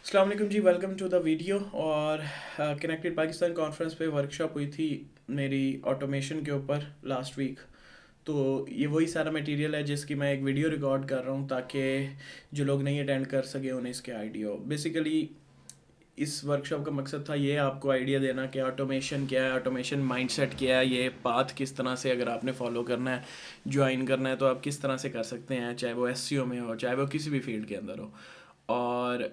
अस्सलाम वालेकुम जी, welcome to the video. और कनेक्टेड पाकिस्तान कॉन्फ्रेंस पे वर्कशॉप हुई थी मेरी ऑटोमेशन के ऊपर लास्ट वीक। तो ये वही सारा मटेरियल है जिसकी मैं एक वीडियो रिकॉर्ड कर रहा हूँ ताकि जो लोग नहीं अटेंड कर सके उन्हें इसके आइडिया हो। बेसिकली इस वर्कशॉप का मकसद था ये आपको आइडिया देना कि ऑटोमेशन क्या है, ऑटोमेशन माइंडसेट क्या है, ये पाथ किस तरह से अगर आपने फॉलो करना है, ज्वाइन करना है तो आप किस तरह से कर सकते हैं, चाहे वो एसईओ में हो, चाहे वो किसी भी फील्ड के अंदर हो। और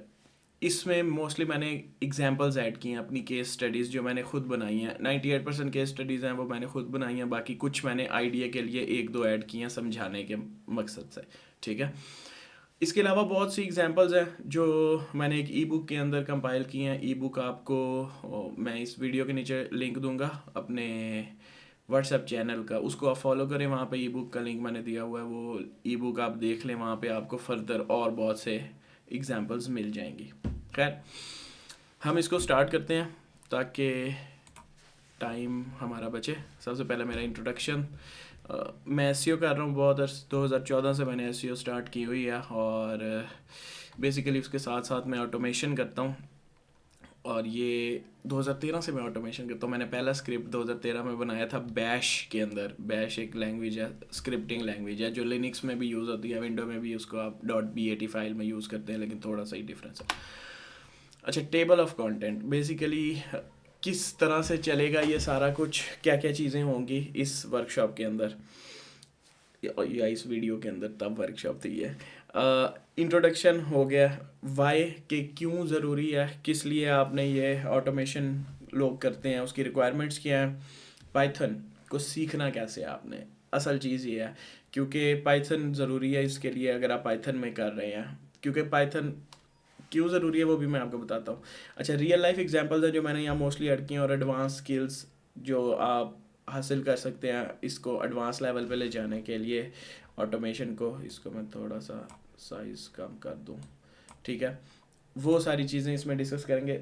इसमें मोस्टली मैंने एग्जांपल्स ऐड किए हैं, अपनी केस स्टडीज़ जो मैंने खुद बनाई हैं। 98% केस स्टडीज़ हैं वो मैंने खुद बनाई हैं, बाकी कुछ मैंने आइडिया के लिए एक दो ऐड किए हैं समझाने के मकसद से। ठीक है। इसके अलावा बहुत सी एग्जांपल्स हैं जो मैंने एक ई बुक के अंदर कंपाइल की हैं। ई बुक आपको मैं इस वीडियो के नीचे लिंक दूंगा अपने व्हाट्सएप चैनल का, उसको आप फॉलो करें। वहाँ पे ई बुक का लिंक मैंने दिया हुआ है, वो ई बुक आप देख लें। वहाँ पे आपको फर्दर और बहुत से एग्जांपल्स मिल जाएंगी। खैर, हम इसको स्टार्ट करते हैं ताकि टाइम हमारा बचे। सबसे पहले मेरा इंट्रोडक्शन। मैं एसईओ कर रहा हूँ बहुत 2014 से मैंने एसईओ स्टार्ट की हुई है, और बेसिकली उसके साथ साथ मैं ऑटोमेशन करता हूँ। और ये 2013 से मैं ऑटोमेशन करता हूँ। मैंने पहला स्क्रिप्ट 2013 में बनाया था बैश के अंदर। बैश एक लैंग्वेज है, स्क्रिप्टिंग लैंग्वेज है जो लिनक्स में भी यूज़ होती है, विंडो में भी उसको आप .bat फाइल में यूज़ करते हैं, लेकिन थोड़ा सा ही डिफरेंस है। अच्छा, टेबल ऑफ कंटेंट बेसिकली किस तरह से चलेगा ये सारा कुछ, क्या क्या चीज़ें होंगी इस वर्कशॉप के अंदर या इस वीडियो के अंदर, तब वर्कशॉप थी ये। इंट्रोडक्शन हो गया, वाई के क्यों ज़रूरी है, किस लिए आपने ये ऑटोमेशन लोग करते हैं, उसकी रिक्वायरमेंट्स क्या है, पाइथन को सीखना कैसे है आपने। असल चीज़ ये है क्योंकि पाइथन ज़रूरी है इसके लिए अगर आप पाइथन में कर रहे हैं, क्योंकि पाइथन क्यों ज़रूरी है वो भी मैं आपको बताता हूँ। अच्छा, रियल लाइफ एग्जांपल्स हैं जो मैंने यहाँ मोस्टली ऐड किए हैं, और एडवांस स्किल्स जो आप हासिल कर सकते हैं इसको एडवांस लेवल पे ले जाने के लिए ऑटोमेशन को। इसको मैं थोड़ा सा साइज़ कम कर दूँ, ठीक है। वो सारी चीज़ें इसमें डिस्कस करेंगे।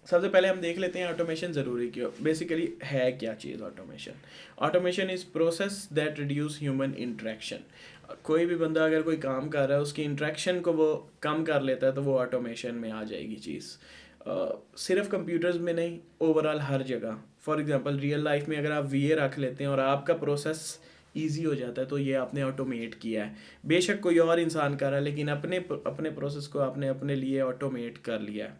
सबसे पहले हम देख लेते हैं ऑटोमेशन ज़रूरी क्यों। बेसिकली है क्या चीज़ automation. Automation is process that reduce human interaction. कोई भी बंदा अगर कोई काम कर रहा है उसकी इंटरेक्शन को वो कम कर लेता है तो वो ऑटोमेशन में आ जाएगी चीज़। सिर्फ कंप्यूटर्स में नहीं, ओवरऑल हर जगह। फॉर एग्जांपल रियल लाइफ में अगर आप वीए रख लेते हैं और आपका प्रोसेस ईजी हो जाता है तो ये आपने ऑटोमेट किया है। बेशक कोई और इंसान कर रहा है लेकिन अपने अपने प्रोसेस को आपने अपने लिए ऑटोमेट कर लिया है।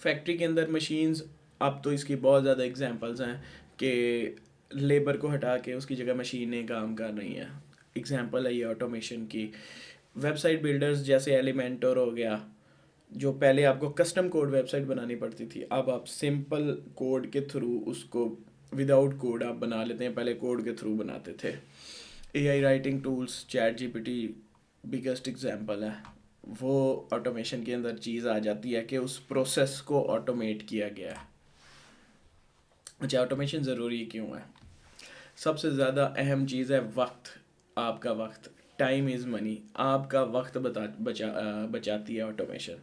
फैक्ट्री के अंदर मशीन्स, अब तो इसकी बहुत ज़्यादा एग्जांपल्स हैं कि लेबर को हटा के उसकी जगह मशीनें काम कर रही हैं। एग्जांपल है ये ऑटोमेशन की। वेबसाइट बिल्डर्स जैसे एलिमेंटर हो गया, जो पहले आपको कस्टम कोड वेबसाइट बनानी पड़ती थी, अब आप सिंपल कोड के थ्रू उसको विदाउट कोड आप बना लेते हैं, पहले कोड के थ्रू बनाते थे। AI writing tools, chat GPT biggest example है। वो ऑटोमेशन के अंदर चीज़ आ जाती है कि उस प्रोसेस को ऑटोमेट किया गया है। अच्छा, ऑटोमेशन ज़रूरी क्यों है। सबसे ज़्यादा अहम चीज़ है वक्त। आपका वक्त, टाइम इज़ मनी। आपका वक्त बचाती है ऑटोमेशन।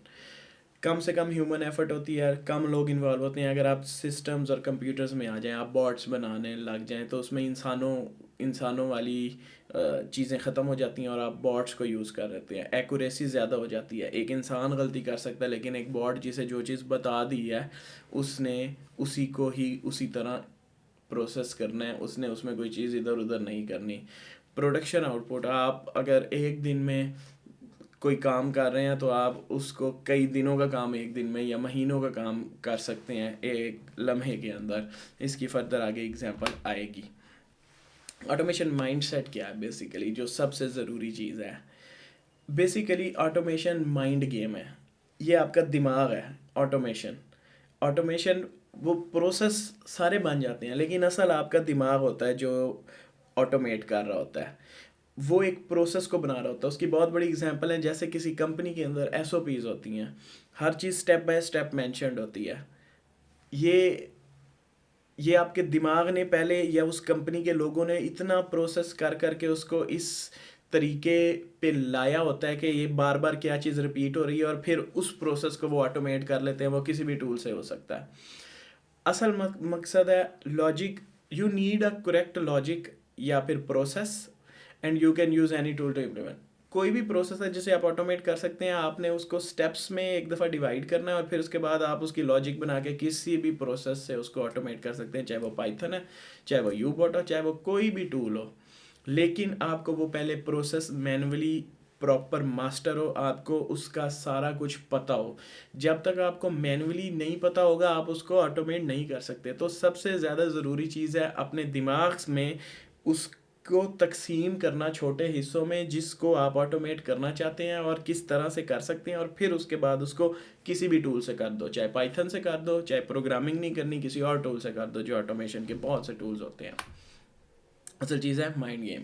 कम से कम ह्यूमन एफर्ट होती है, कम लोग इन्वॉल्व होते हैं। अगर आप सिस्टम्स और कंप्यूटर्स में आ जाएं, आप बॉट्स बनाने लग जाएं, तो उसमें इंसानों वाली चीज़ें ख़त्म हो जाती हैं और आप बॉट्स को यूज़ कर लेते हैं। एक्यूरेसी ज़्यादा हो जाती है। एक इंसान गलती कर सकता है लेकिन एक बॉट जिसे जो चीज़ बता दी है उसने उसी को ही उसी तरह प्रोसेस करना है, उसने उसमें कोई चीज़ इधर उधर नहीं करनी। प्रोडक्शन आउटपुट, आप अगर एक दिन में कोई काम कर रहे हैं तो आप उसको कई दिनों का काम एक दिन में या महीनों का काम कर सकते हैं एक लम्हे के अंदर। इसकी फर्दर आगे एग्जांपल आएगी। ऑटोमेशन माइंडसेट क्या है बेसिकली, जो सबसे ज़रूरी चीज़ है। बेसिकली ऑटोमेशन माइंड गेम है। ये आपका दिमाग है। ऑटोमेशन ऑटोमेशन वो प्रोसेस सारे बन जाते हैं लेकिन असल आपका दिमाग होता है जो ऑटोमेट कर रहा होता है। वो एक प्रोसेस को बना रहा होता है। उसकी बहुत बड़ी एग्जांपल है, जैसे किसी कंपनी के अंदर एसओपीज होती हैं, हर चीज़ स्टेप बाय स्टेप मेंशन्ड होती है। ये ये आपके दिमाग ने पहले या उस कंपनी के लोगों ने इतना प्रोसेस कर करके उसको इस तरीके पे लाया होता है कि ये बार बार क्या चीज़ रिपीट हो रही है, और फिर उस प्रोसेस को वो ऑटोमेट कर लेते हैं। वो किसी भी टूल से हो सकता है। असल मकसद है logic. You need a correct logic या फिर process, and you can use any tool to implement. कोई भी प्रोसेस है जिसे आप ऑटोमेट कर सकते हैं, आपने उसको स्टेप्स में एक दफ़ा डिवाइड करना है और फिर उसके बाद आप उसकी लॉजिक बना के किसी भी प्रोसेस से उसको ऑटोमेट कर सकते हैं, चाहे वो पाइथन है, चाहे वो यूबॉट हो, चाहे वो कोई भी टूल हो। लेकिन आपको वो पहले प्रोसेस मैनुअली प्रॉपर मास्टर हो, आपको उसका सारा कुछ पता हो। जब तक आपको मैनुअली नहीं पता होगा आप उसको ऑटोमेट नहीं कर सकते। तो सबसे ज़्यादा ज़रूरी चीज़ है अपने दिमाग में उसको तकसीम करना छोटे हिस्सों में, जिसको आप ऑटोमेट करना चाहते हैं और किस तरह से कर सकते हैं, और फिर उसके बाद उसको किसी भी टूल से कर दो, चाहे पाइथन से कर दो, चाहे प्रोग्रामिंग नहीं करनी किसी और टूल से कर दो, जो ऑटोमेशन के बहुत से टूल्स होते हैं। असल चीज़ है माइंड गेम।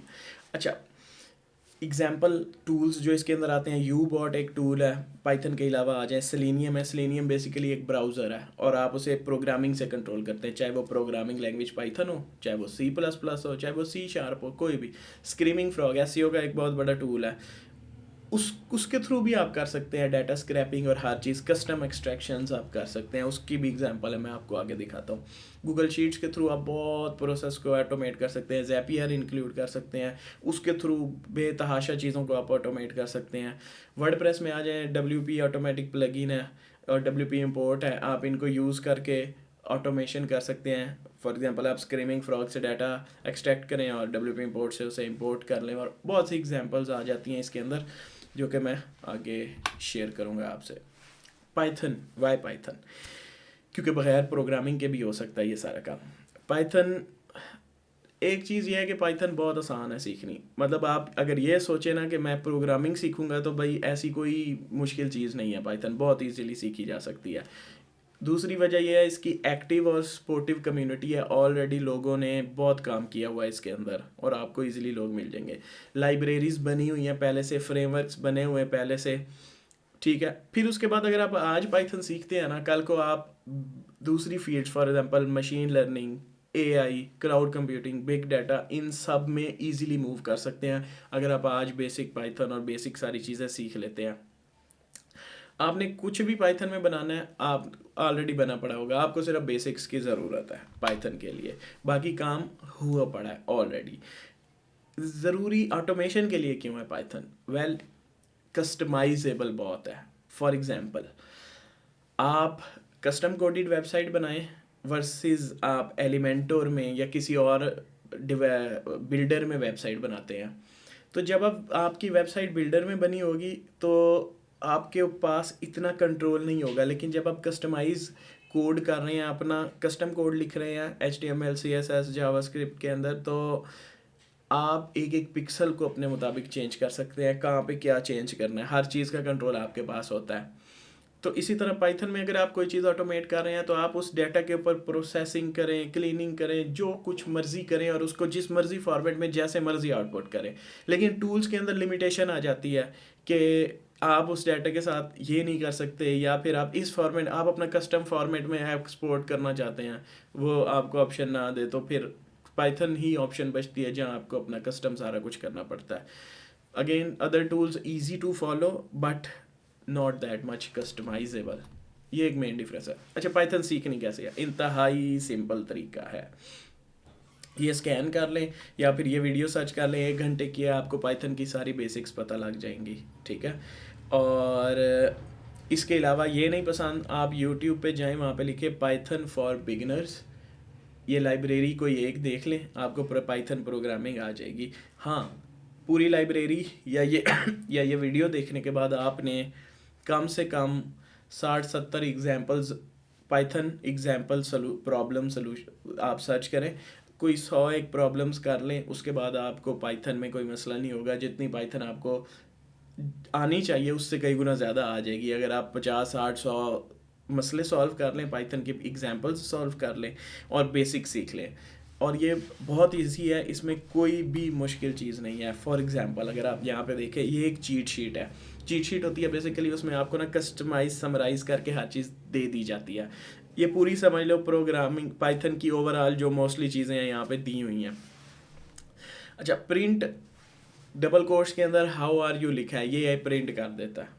अच्छा, एग्जाम्पल टूल्स जो इसके अंदर आते हैं, यू बॉट एक टूल है, पाइथन के अलावा आ जाए सेलेनियम है। सेलेनियम बेसिकली एक ब्राउज़र है और आप उसे प्रोग्रामिंग से कंट्रोल करते हैं, चाहे वो प्रोग्रामिंग लैंग्वेज पाइथन हो, चाहे वो C++ हो, चाहे वो C# हो, कोई भी। स्क्रीमिंग फ्रॉग SEO का एक बहुत बड़ा टूल है, उसके थ्रू भी आप कर सकते हैं डाटा स्क्रैपिंग और हर चीज़, कस्टम एक्सट्रैक्शंस आप कर सकते हैं। उसकी भी एग्जांपल है, मैं आपको आगे दिखाता हूँ। गूगल शीट्स के थ्रू आप बहुत प्रोसेस को ऑटोमेट कर सकते हैं, ज़ैपियर इंक्लूड कर सकते हैं, उसके थ्रू बेतहाशा चीज़ों को आप ऑटोमेट कर सकते हैं। वर्डप्रेस में आ जाए, WP ऑटोमेटिक प्लगइन है और WP इंपोर्ट है, आप इनको यूज़ करके ऑटोमेशन कर सकते हैं। फॉर एग्जांपल आप स्क्रीमिंग फ्रॉग से डाटा एक्सट्रैक्ट करें और WP इंपोर्ट से उसे इंपोर्ट कर लें, और बहुत सी एग्जांपल्स आ जाती हैं इसके अंदर जो कि मैं आगे शेयर करूंगा आपसे। Python, why Python? क्योंकि बगैर प्रोग्रामिंग के भी हो सकता है ये सारा काम। पाइथन, एक चीज़ ये है कि पाइथन बहुत आसान है सीखनी। मतलब आप अगर ये सोचें ना कि मैं प्रोग्रामिंग सीखूंगा, तो भाई ऐसी कोई मुश्किल चीज़ नहीं है, पाइथन बहुत इजीली सीखी जा सकती है। दूसरी वजह यह है इसकी एक्टिव और सपोर्टिव कम्युनिटी है, ऑलरेडी लोगों ने बहुत काम किया हुआ है इसके अंदर और आपको इजीली लोग मिल जाएंगे। लाइब्रेरीज बनी हुई हैं पहले से, फ्रेमवर्क्स बने हुए हैं पहले से, ठीक है। फिर उसके बाद अगर आप आज पाइथन सीखते हैं ना, कल को आप दूसरी fields, for example machine learning, AI, cloud computing, big data, इन सब में इजीली मूव कर सकते हैं अगर आप आज बेसिक पाइथन और बेसिक सारी चीज़ें सीख लेते हैं। आपने कुछ भी पाइथन में बनाना है, आप ऑलरेडी बना पड़ा होगा, आपको सिर्फ बेसिक्स की ज़रूरत है पाइथन के लिए, बाकी काम हुआ पड़ा है ऑलरेडी। ज़रूरी ऑटोमेशन के लिए क्यों है पाइथन? वेल, कस्टमाइजेबल बहुत है। फॉर एग्जांपल, आप कस्टम कोडेड वेबसाइट बनाएं वर्सेस आप एलिमेंटोर में या किसी और बिल्डर में वेबसाइट बनाते हैं। तो जब अब आपकी वेबसाइट बिल्डर में बनी होगी तो आपके पास इतना कंट्रोल नहीं होगा, लेकिन जब आप कस्टमाइज कोड कर रहे हैं, अपना कस्टम कोड लिख रहे हैं HTML CSS जावास्क्रिप्ट के अंदर, तो आप एक एक पिक्सल को अपने मुताबिक चेंज कर सकते हैं, कहाँ पे क्या चेंज करना है, हर चीज़ का कंट्रोल आपके पास होता है। तो इसी तरह पाइथन में अगर आप कोई चीज़ ऑटोमेट कर रहे हैं तो आप उस डाटा के ऊपर प्रोसेसिंग करें, क्लीनिंग करें, जो कुछ मर्जी करें और उसको जिस मर्जी फॉर्मेट में जैसे मर्जी आउटपुट करें। लेकिन टूल्स के अंदर लिमिटेशन आ जाती है कि आप उस डाटा के साथ ये नहीं कर सकते, या फिर आप इस फॉर्मेट, आप अपना कस्टम फॉर्मेट में एक्सपोर्ट करना चाहते हैं, वो आपको ऑप्शन ना दे, तो फिर पाइथन ही ऑप्शन बचती है जहाँ आपको अपना कस्टम सारा कुछ करना पड़ता है। Again, other tools easy to follow but not that much customizable, ये एक मेन डिफरेंस है। अच्छा, पाइथन सीखनी कैसे है? इंतहाई सिंपल तरीका है। ये स्कैन कर लें या फिर ये वीडियो सर्च कर लें, 1 घंटे की है, आपको पाइथन की सारी बेसिक्स पता लग जाएंगी, ठीक है। और इसके अलावा ये नहीं पसंद, आप यूट्यूब पे जाएं, वहाँ पे लिखे पाइथन फॉर बिगिनर्स, ये लाइब्रेरी कोई एक देख लें, आपको पाइथन प्रोग्रामिंग आ जाएगी। हाँ, पूरी लाइब्रेरी या ये या ये वीडियो देखने के बाद आपने कम से कम 60-70 examples, Python example problem solution आप सर्च करें, कोई 100 प्रॉब्लम्स कर लें, उसके बाद आपको पाइथन में कोई मसला नहीं होगा। जितनी पाइथन आपको आनी चाहिए उससे कई गुना ज़्यादा आ जाएगी अगर आप 50-60-100 मसले सॉल्व कर लें, पाइथन के एग्जाम्पल्स सॉल्व कर लें और बेसिक सीख लें। और ये बहुत इजी है, इसमें कोई भी मुश्किल चीज़ नहीं है। फॉर एग्जांपल, अगर आप यहाँ पे देखें, ये एक चीट शीट है। चीट शीट होती है बेसिकली, उसमें आपको ना कस्टमाइज समराइज़ करके हर चीज़ दे दी जाती है। ये पूरी समझ लो प्रोग्रामिंग पाइथन की ओवरऑल जो मोस्टली चीज़ें हैं यहाँ पे दी हुई हैं। अच्छा, प्रिंट डबल कोट्स के अंदर हाउ आर यू लिखा है, ये प्रिंट कर देता है।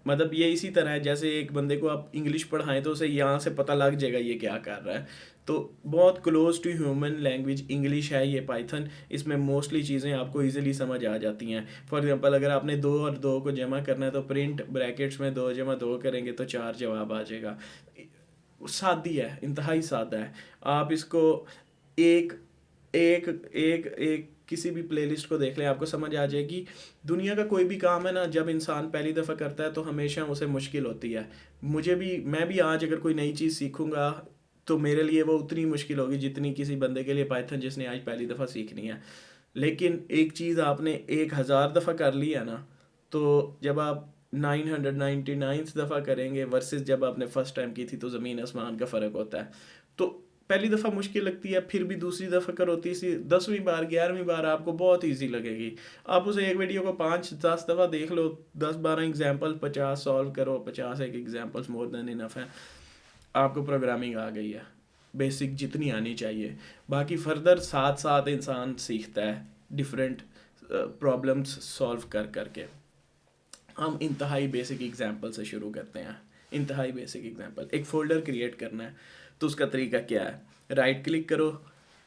मतलब ये इसी तरह है जैसे एक बंदे को आप इंग्लिश पढ़ाएं तो उसे यहाँ से पता लग जाएगा ये क्या कर रहा है। तो बहुत close to human language English है ये पाइथन। इसमें मोस्टली चीज़ें आपको इजीली समझ आ जाती हैं। फॉर एग्जांपल अगर आपने 2 और 2 को जमा करना है तो प्रिंट ब्रैकेट्स में 2 जमा 2 करेंगे तो 4 जवाब आ जाएगा। सादी है, इंतहाई सादा है। आप इसको एक एक एक एक किसी भी प्लेलिस्ट को देख लें, आपको समझ आ जाएगी। दुनिया का कोई भी काम है ना, जब इंसान पहली दफ़ा करता है तो हमेशा उसे मुश्किल होती है। मैं भी आज अगर कोई नई चीज़ सीखूंगा तो मेरे लिए वो उतनी मुश्किल होगी जितनी किसी बंदे के लिए पाइथन जिसने आज पहली दफ़ा सीखनी है। लेकिन एक चीज़ आपने 1000 दफ़ा कर ली है ना, तो जब आप 999 दफ़ा करेंगे वर्सेस जब आपने फर्स्ट टाइम की थी तो ज़मीन आसमान का फ़र्क होता है। तो पहली दफ़ा मुश्किल लगती है, फिर भी दूसरी दफ़ा करो, तीसरी 10वीं बार 11वीं बार आपको बहुत इजी लगेगी। आप उसे एक वीडियो को 5-10 दफ़ा देख लो, 10-12 एग्जाम्पल 50 सॉल्व करो, 50 एक एग्जाम्पल्स मोर देन इनफ है, आपको प्रोग्रामिंग आ गई है बेसिक जितनी आनी चाहिए। बाकी फर्दर साथ साथ इंसान सीखता है डिफरेंट प्रॉब्लम्स सॉल्व कर करके। हम इंतहाई बेसिक एग्जांपल से शुरू करते हैं। इंतहाई बेसिक एग्जांपल, एक फ़ोल्डर क्रिएट करना है तो उसका तरीका क्या है? राइट क्लिक करो,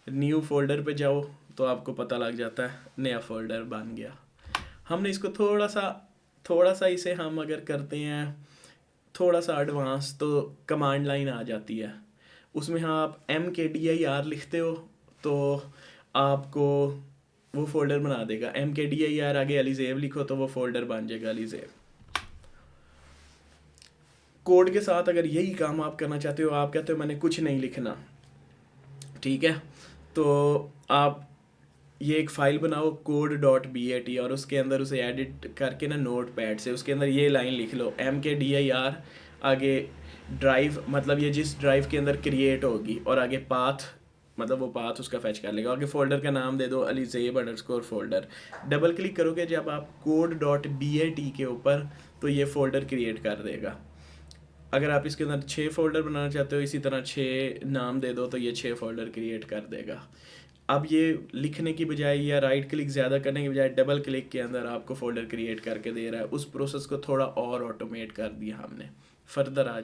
न्यू फोल्डर पे जाओ, तो आपको पता लग जाता है नया फोल्डर बन गया। हमने इसको थोड़ा सा इसे हम अगर करते हैं थोड़ा सा एडवांस तो कमांड लाइन आ जाती है। उसमें हाँ आप MKDIR लिखते हो तो आपको वो फोल्डर बना देगा। MKDIR आगे अलीजेव लिखो तो वो फोल्डर बन जाएगा अलीजेव। कोड के साथ अगर यही काम आप करना चाहते हो, आप कहते हो मैंने कुछ नहीं लिखना, ठीक है, तो आप ये एक फ़ाइल बनाओ code.bat और उसके अंदर उसे एडिट करके ना नोट पैड से उसके अंदर ये लाइन लिख लो MKDIR, आगे ड्राइव मतलब ये जिस ड्राइव के अंदर क्रिएट होगी, और आगे पाथ मतलब वो पाथ उसका फैच कर लेगा। आगे फोल्डर का नाम दे दो alizeb_folder। डबल क्लिक करोगे जब आप code.bat के ऊपर तो ये फ़ोल्डर क्रिएट कर देगा। अगर आप इसके अंदर 6 फोल्डर बनाना चाहते हो इसी तरह 6 नाम दे दो तो ये 6 फोल्डर क्रिएट कर देगा। अब ये लिखने की बजाय या राइट क्लिक ज़्यादा करने की बजाय डबल क्लिक के अंदर आपको फोल्डर क्रिएट करके दे रहा है। उस प्रोसेस को थोड़ा और ऑटोमेट कर दिया हमने। फर्दर आ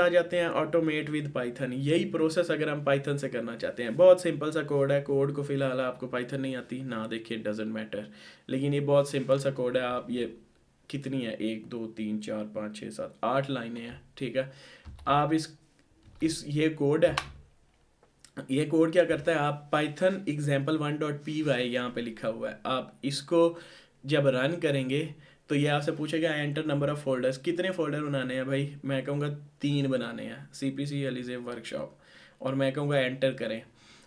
जाते हैं ऑटोमेट विद पाइथन। यही प्रोसेस अगर हम पाइथन से करना चाहते हैं, बहुत सिंपल सा कोड है। कोड को फिलहाल आपको पाइथन नहीं आती ना, देखिए डजेंट मैटर, लेकिन ये बहुत सिंपल सा कोड है। आप ये कितनी है 1 2 3 4 5 6 7 8 लाइनें हैं, ठीक है। आप इस ये कोड है, ये कोड क्या करता है, आप पाइथन example1.py यहाँ पे लिखा हुआ है, आप इसको जब रन करेंगे तो ये आपसे पूछेगा एंटर नंबर ऑफ फोल्डर्स, कितने फोल्डर बनाने हैं भाई? मैं कहूँगा 3 बनाने हैं, CPC अलीजेब वर्कशॉप, और मैं कहूँगा एंटर करें।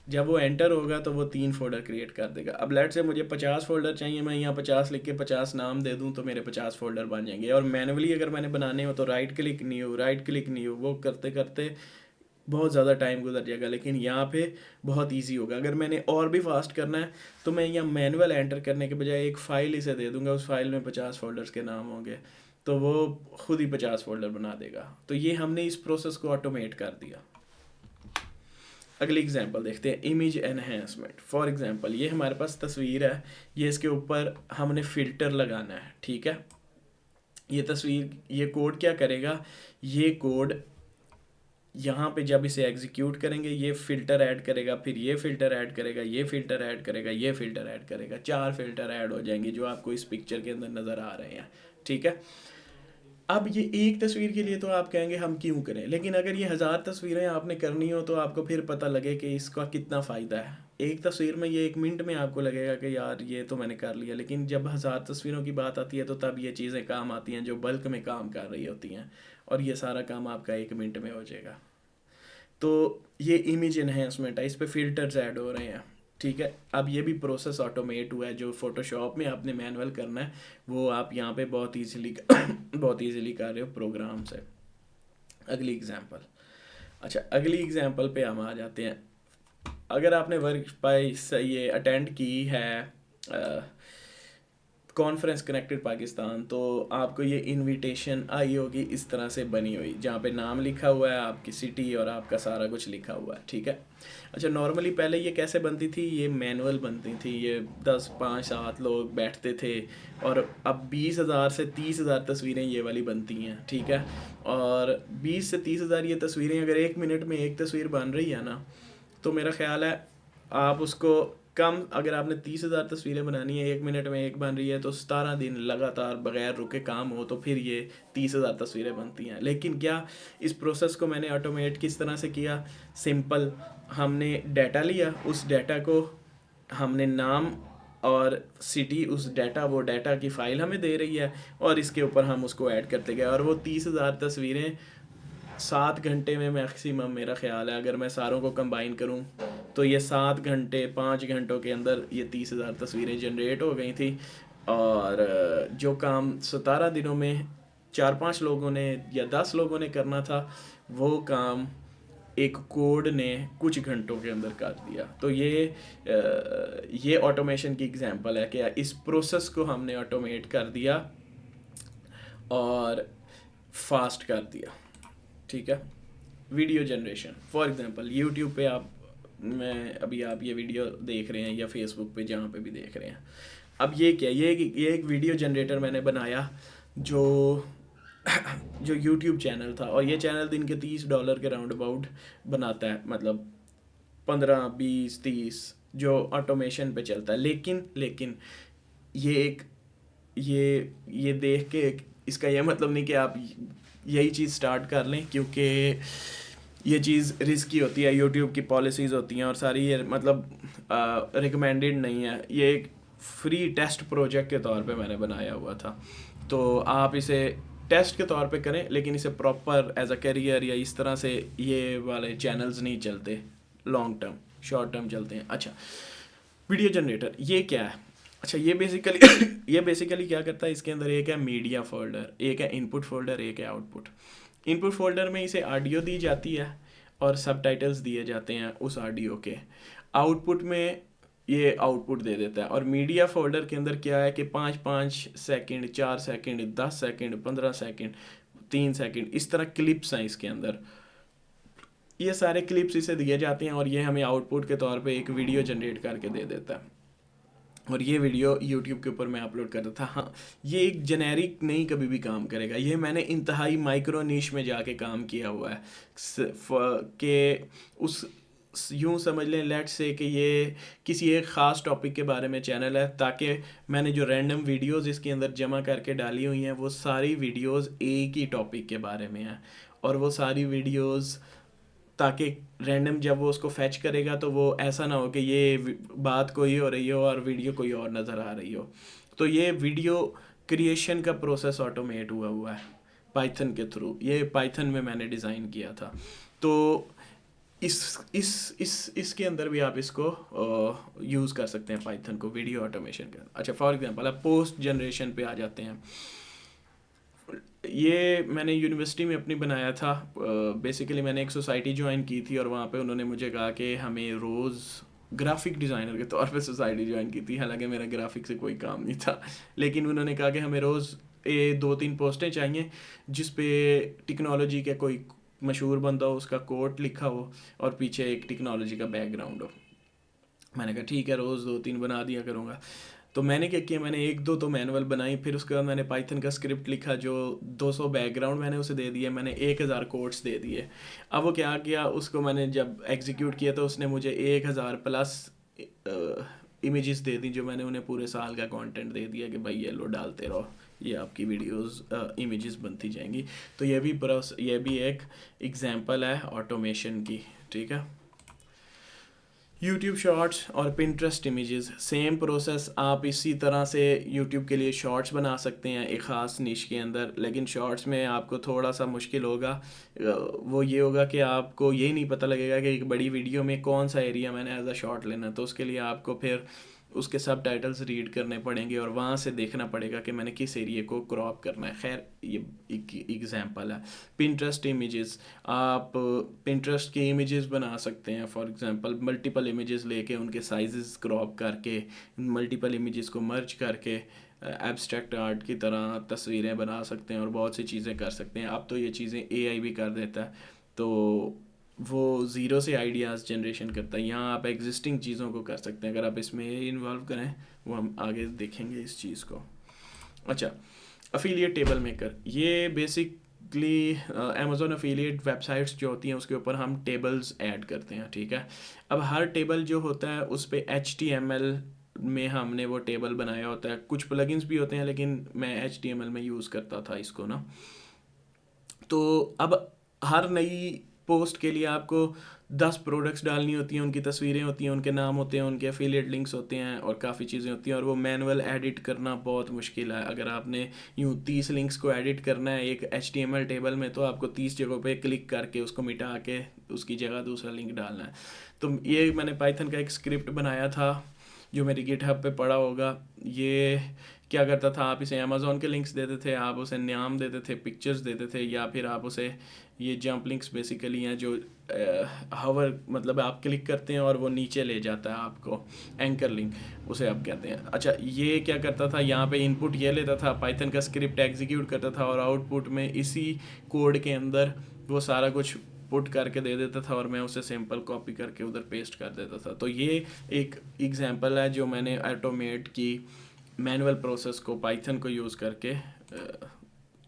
जब वो एंटर होगा तो वो 3 फोल्डर क्रिएट कर देगा। अब लेट से मुझे 50 फोल्डर चाहिए, मैं यहाँ 50 लिख के 50 नाम दे दूँ तो मेरे 50 फोल्डर बन जाएंगे। और मैनुअली अगर मैंने बनाने हो तो राइट क्लिक न्यू वो करते करते बहुत ज़्यादा टाइम गुजर जाएगा। लेकिन यहाँ पे बहुत इजी होगा। अगर मैंने और भी फास्ट करना है तो मैं यहाँ मैनुअल एंटर करने के बजाय एक फ़ाइल इसे दे दूँगा, उस फाइल में 50 फोल्डर्स के नाम होंगे तो वो खुद ही 50 फोल्डर बना देगा। तो ये हमने इस प्रोसेस को ऑटोमेट कर दिया। अगली एग्जांपल देखते हैं, इमेज एनहेंसमेंट। फॉर एग्जांपल ये हमारे पास तस्वीर है, ये इसके ऊपर हमने फ़िल्टर लगाना है, ठीक है। ये तस्वीर, ये कोड क्या करेगा, ये कोड यहाँ पे जब इसे एग्जीक्यूट करेंगे ये फ़िल्टर ऐड करेगा, फिर ये फ़िल्टर ऐड करेगा, ये फ़िल्टर ऐड करेगा, ये फ़िल्टर ऐड करेगा, 4 फ़िल्टर ऐड हो जाएंगे जो आपको इस पिक्चर के अंदर नज़र आ रहे हैं, ठीक है। अब ये एक तस्वीर के लिए तो आप कहेंगे हम क्यों करें, लेकिन अगर ये 1000 तस्वीरें आपने करनी हो तो आपको फिर पता लगे कि इसका कितना फ़ायदा है। एक तस्वीर में ये 1 मिनट में आपको लगेगा कि यार ये तो मैंने कर लिया, लेकिन जब 1000 तस्वीरों की बात आती है तो तब ये चीज़ें काम आती हैं जो बल्क में काम कर रही होती हैं, और ये सारा काम आपका 1 मिनट में हो जाएगा। तो ये इमेज एनहेंसमेंट है, इस पे फ़िल्टर्स ऐड हो रहे हैं, ठीक है। अब ये भी प्रोसेस ऑटोमेट हुआ है। जो फोटोशॉप में आपने मैनुअल करना है वो आप यहाँ पे बहुत ईजीली बहुत ईजीली कर रहे हो प्रोग्राम से। अगली एग्जांपल, अच्छा अगली एग्जांपल पे हम आ जाते हैं। अगर आपने वर्क स्पाइस ये अटेंड की है कॉन्फ्रेंस कनेक्टेड पाकिस्तान, तो आपको ये इनविटेशन आई होगी इस तरह से बनी हुई, जहाँ पे नाम लिखा हुआ है, आपकी सिटी और आपका सारा कुछ लिखा हुआ है, ठीक है। अच्छा, नॉर्मली पहले ये कैसे बनती थी, ये मैनुअल बनती थी, ये 10 5 7 लोग बैठते थे, और अब 20,000 से 30,000 तस्वीरें ये वाली बनती हैं, ठीक है। और 20 से 30,000 ये तस्वीरें अगर 1 मिनट में एक तस्वीर बन रही है ना, तो मेरा ख्याल है आप उसको कम, अगर आपने 30,000 तस्वीरें बनानी है, 1 मिनट में एक बन रही है, तो 17 दिन लगातार बगैर रुके काम हो तो फिर ये 30,000 तस्वीरें बनती हैं। लेकिन क्या इस प्रोसेस को मैंने ऑटोमेट किस तरह से किया, सिंपल, हमने डाटा लिया, उस डाटा को हमने नाम और सिटी, उस डाटा, वो डाटा की फ़ाइल हमें दे रही है, और इसके ऊपर हम उसको ऐड करते गए, और वो 30,000 तस्वीरें 7 घंटे में मैक्सिमम, मेरा ख्याल है अगर मैं सारों को कंबाइन करूं तो ये 7 घंटे 5 घंटों के अंदर ये 30,000 तस्वीरें जनरेट हो गई थी। और जो काम 17 दिनों में 4 5 लोगों ने या 10 लोगों ने करना था, वो काम एक कोड ने कुछ घंटों के अंदर कर दिया। तो ये ऑटोमेशन की एग्जांपल है कि इस प्रोसेस को हमने ऑटोमेट कर दिया और फास्ट कर दिया, ठीक है। Video generation, for example YouTube पे आप ये वीडियो देख रहे हैं, या फेसबुक पे, जहाँ पे भी देख रहे हैं। अब ये क्या, ये एक वीडियो जनरेटर मैंने बनाया जो जो यूट्यूब चैनल था, और ये चैनल दिन के $30 के राउंड अबाउट बनाता है, मतलब 15 20 30 जो ऑटोमेशन पे चलता है। लेकिन ये एक ये देख के, इसका यह मतलब नहीं कि आप यही चीज़ स्टार्ट कर लें, क्योंकि ये चीज़ रिस्की होती है, यूट्यूब की पॉलिसीज़ होती हैं और सारी, ये मतलब रिकमेंडेड नहीं है। ये एक फ्री टेस्ट प्रोजेक्ट के तौर पे मैंने बनाया हुआ था, तो आप इसे टेस्ट के तौर पे करें, लेकिन इसे प्रॉपर एज अ करियर या इस तरह से ये वाले चैनल्स नहीं चलते, लॉन्ग टर्म, शॉर्ट टर्म चलते हैं। अच्छा, वीडियो जनरेटर ये क्या है? अच्छा, ये बेसिकली क्या करता है, इसके अंदर एक है मीडिया फोल्डर, एक है इनपुट फोल्डर, एक है आउटपुट। इनपुट फोल्डर में इसे ऑडियो दी जाती है और सबटाइटल्स दिए जाते हैं उस ऑडियो के। आउटपुट में ये आउटपुट दे देता है। और मीडिया फोल्डर के अंदर क्या है कि 5 second, 4 second, 10 second, 15 second, 3 second, इस तरह क्लिप्स हैं इसके अंदर। ये सारे क्लिप्स इसे दिए जाते हैं और ये हमें आउटपुट के तौर पे एक वीडियो जनरेट करके दे देता है। और ये वीडियो यूट्यूब के ऊपर मैं अपलोड कर रहा था। हाँ, ये एक जेनेरिक नहीं कभी भी काम करेगा, ये मैंने इंतहाई माइक्रो नीश में जाके काम किया हुआ है कि उस यूँ समझ लें, लेट्स से कि ये किसी एक ख़ास टॉपिक के बारे में चैनल है, ताकि मैंने जो रैंडम वीडियोस इसके अंदर जमा करके डाली हुई हैं वो सारी वीडियोस एक ही टॉपिक के बारे में हैं। और वो सारी वीडियोस, ताकि रैंडम जब वो उसको फैच करेगा तो वो ऐसा ना हो कि ये बात कोई हो रही हो और वीडियो कोई और नज़र आ रही हो। तो ये वीडियो क्रिएशन का प्रोसेस ऑटोमेट हुआ है पाइथन के थ्रू। ये पाइथन में मैंने डिज़ाइन किया था। तो इसके अंदर भी आप इसको यूज़ कर सकते हैं पाइथन को वीडियो ऑटोमेशन का। अच्छा, फॉर एग्जांपल आप पोस्ट जनरेशन पे आ जाते हैं। ये मैंने यूनिवर्सिटी में अपनी बनाया था। बेसिकली मैंने एक सोसाइटी ज्वाइन की थी और वहाँ पे उन्होंने मुझे कहा कि हमें रोज़ ग्राफिक डिज़ाइनर के तौर पे सोसाइटी ज्वाइन की थी, हालांकि मेरा ग्राफिक से कोई काम नहीं था। लेकिन उन्होंने कहा कि हमें रोज़ 2-3 पोस्टें चाहिए जिस पे टेक्नोलॉजी के कोई मशहूर बंदा हो, उसका कोट लिखा हो और पीछे एक टेक्नोलॉजी का बैकग्राउंड हो। मैंने कहा ठीक है, रोज़ 2-3 बना दिया करूँगा। तो मैंने क्या किया, मैंने 1-2 तो मैनुअल बनाई, फिर उसके बाद मैंने पाइथन का स्क्रिप्ट लिखा जो 200 बैकग्राउंड मैंने उसे दे दिए, मैंने 1000 कोट्स दे दिए। अब वो क्या किया, उसको मैंने जब एग्जीक्यूट किया तो उसने मुझे 1000 प्लस इमेजेस दे दी, जो मैंने उन्हें पूरे साल का कंटेंट दे दिया कि भाई ये लो डालते रहो, ये आपकी वीडियोस इमेजेस बनती जाएंगी। तो ये भी एक एग्जांपल है ऑटोमेशन की, ठीक है। यूट्यूब शॉर्ट्स और पिंटरेस्ट इमेजेस, सेम प्रोसेस। आप इसी तरह से यूट्यूब के लिए शॉर्ट्स बना सकते हैं एक ख़ास निश के अंदर, लेकिन शॉर्ट्स में आपको थोड़ा सा मुश्किल होगा। वो ये होगा कि आपको ये नहीं पता लगेगा कि एक बड़ी वीडियो में कौन सा एरिया मैंने एज अ शॉर्ट लेना, तो उसके लिए आपको फिर उसके सब टाइटल्स रीड करने पड़ेंगे और वहाँ से देखना पड़ेगा कि मैंने किस एरिया को क्रॉप करना है। खैर, ये एक एग्जांपल है। पिंटरेस्ट इमेजेस, आप पिंटरेस्ट के इमेजेस बना सकते हैं। फॉर एग्जांपल मल्टीपल इमेजेस लेके उनके साइजेस क्रॉप करके, मल्टीपल इमेजेस को मर्ज करके एब्स्ट्रैक्ट आर्ट की तरह तस्वीरें बना सकते हैं और बहुत सी चीज़ें कर सकते हैं। अब तो ये चीज़ें एआई भी कर देता है, तो वो ज़ीरो से आइडियाज़ जनरेशन करता है। यहाँ आप एग्जिस्टिंग चीज़ों को कर सकते हैं, अगर आप इसमें इन्वॉल्व करें, वो हम आगे देखेंगे इस चीज़ को। अच्छा, अफिलिएट टेबल मेकर, ये बेसिकली अमेज़ोन अफिलिएट वेबसाइट्स जो होती हैं उसके ऊपर हम टेबल्स ऐड करते हैं, ठीक है। अब हर टेबल जो होता है उस पर HTML में हमने वो टेबल बनाया होता है। कुछ प्लगइन्स भी होते हैं, लेकिन मैं HTML में यूज़ करता था इसको ना। तो अब हर नई पोस्ट के लिए आपको 10 प्रोडक्ट्स डालनी होती हैं, उनकी तस्वीरें होती हैं, उनके नाम होते हैं, उनके एफिलिएट लिंक्स होते हैं और काफ़ी चीज़ें होती हैं, और वो मैनुअल एडिट करना बहुत मुश्किल है। अगर आपने यूँ 30 लिंक्स को एडिट करना है एक HTML टेबल में, तो आपको 30 जगहों पे क्लिक करके उसको मिटा के उसकी जगह दूसरा लिंक डालना है। तो ये मैंने पाइथन का एक स्क्रिप्ट बनाया था जो मेरी गिटहब पे पड़ा होगा। ये क्या करता था, आप इसे अमेज़ोन के लिंक्स देते थे, आप उसे नाम देते थे, पिक्चर्स देते थे, या फिर आप उसे, ये जंप लिंक्स बेसिकली हैं जो हवर मतलब आप क्लिक करते हैं और वो नीचे ले जाता है आपको, एंकर लिंक उसे आप कहते हैं। अच्छा, ये क्या करता था, यहाँ पे इनपुट ये लेता था, पाइथन का स्क्रिप्ट एग्जीक्यूट करता था और आउटपुट में इसी कोड के अंदर वो सारा कुछ पुट करके दे देता था और मैं उसे सिंपल कॉपी करके उधर पेस्ट कर देता था। तो ये एक एग्जांपल है जो मैंने ऑटोमेट की मैनुअल प्रोसेस को पाइथन को यूज़ करके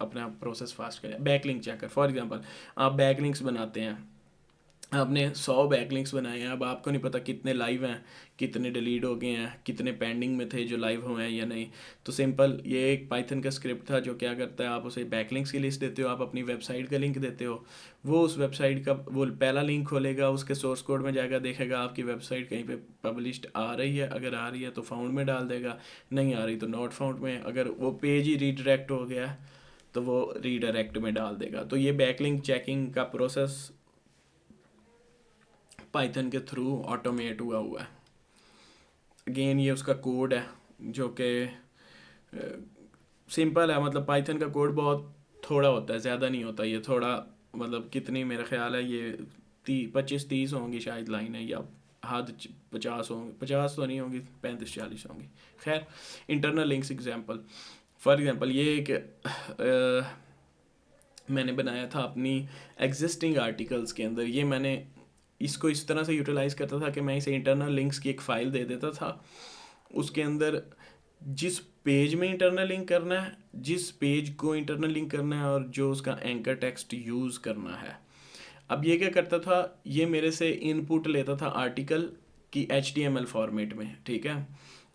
अपना प्रोसेस फास्ट करें। बैकलिंक चेकर, फॉर एग्जांपल आप बैकलिंक्स बनाते हैं, आपने 100 बैकलिंक्स बनाए हैं, अब आपको नहीं पता कितने लाइव हैं, कितने डिलीट हो गए हैं, कितने पेंडिंग में थे जो लाइव हुए हैं या नहीं। तो सिंपल ये एक पाइथन का स्क्रिप्ट था जो क्या करता है, आप उसे बैकलिंक्स की लिस्ट देते हो, आप अपनी वेबसाइट का लिंक देते हो, वो उस वेबसाइट का वो पहला लिंक खोलेगा, उसके सोर्स कोड में जाएगा, देखेगा आपकी वेबसाइट कहीं पे पब्लिश्ड आ रही है, अगर आ रही है तो फाउंड में डाल देगा, नहीं आ रही तो नॉट फाउंड में, अगर वो पेज ही रीडायरेक्ट हो गया तो वो रीडायरेक्ट में डाल देगा। तो ये बैकलिंक चेकिंग का प्रोसेस पाइथन के थ्रू ऑटोमेट हुआ है। अगेन ये उसका कोड है जो कि सिंपल है, मतलब पाइथन का कोड बहुत थोड़ा होता है, ज़्यादा नहीं होता ये थोड़ा, मतलब कितनी, मेरा ख्याल है ये 25-30 होंगी शायद लाइनें, या हद 50 होंगी, 50 तो नहीं होंगी, 35-40 होंगी। खैर, internal links example, for example ये एक मैंने बनाया था अपनी एग्जिस्टिंग आर्टिकल्स के अंदर। ये मैंने इसको इस तरह से यूटिलाइज़ करता था कि मैं इसे इंटरनल लिंक्स की एक फ़ाइल दे देता था, उसके अंदर जिस पेज में इंटरनल लिंक करना है, जिस पेज को इंटरनल लिंक करना है और जो उसका एंकर टेक्स्ट यूज़ करना है। अब ये क्या करता था, ये मेरे से इनपुट लेता था आर्टिकल की HTML फॉर्मेट में, ठीक है।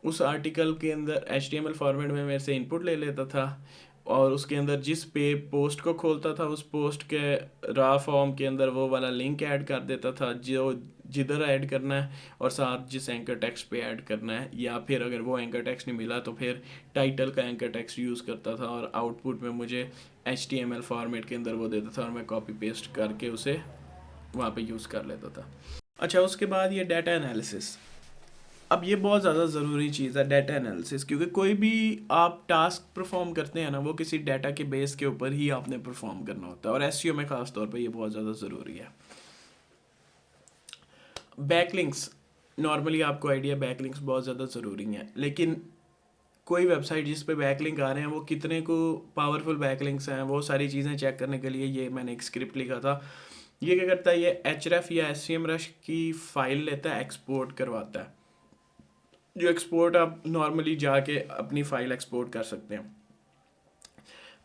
उस आर्टिकल के अंदर HTML फॉर्मेट में मेरे से इनपुट ले लेता था और उसके अंदर जिस पे पोस्ट को खोलता था उस पोस्ट के रा फॉर्म के अंदर वो वाला लिंक ऐड कर देता था जो जिधर ऐड करना है, और साथ जिस एंकर टेक्स्ट पे ऐड करना है, या फिर अगर वो एंकर टेक्स्ट नहीं मिला तो फिर टाइटल का एंकर टेक्स्ट यूज़ करता था और आउटपुट में मुझे HTML फॉर्मेट के अंदर वो देता था और मैं कॉपी पेस्ट करके उसे वहाँ पे यूज़ कर लेता था। अच्छा, उसके बाद ये डाटा एनालिसिस। अब ये बहुत ज़्यादा ज़रूरी चीज़ है डाटा एनालिसिस, क्योंकि कोई भी आप टास्क परफॉर्म करते हैं ना, वो किसी डाटा के बेस के ऊपर ही आपने परफॉर्म करना होता है, और एसईओ में ख़ास तौर पे ये बहुत ज़्यादा ज़रूरी है। बैकलिंक्स, नॉर्मली आपको आइडिया, बैकलिंक्स बहुत ज़्यादा ज़रूरी हैं, लेकिन कोई वेबसाइट जिस पे बैकलिंक आ रहे हैं वो कितने को पावरफुल बैकलिंक्स हैं, वो सारी चीज़ें चेक करने के लिए ये मैंने एक स्क्रिप्ट लिखा था। ये क्या करता है, ये href या SEMrush की फ़ाइल लेता है, एक्सपोर्ट करवाता है, जो एक्सपोर्ट आप नॉर्मली जाके अपनी फ़ाइल एक्सपोर्ट कर सकते हैं।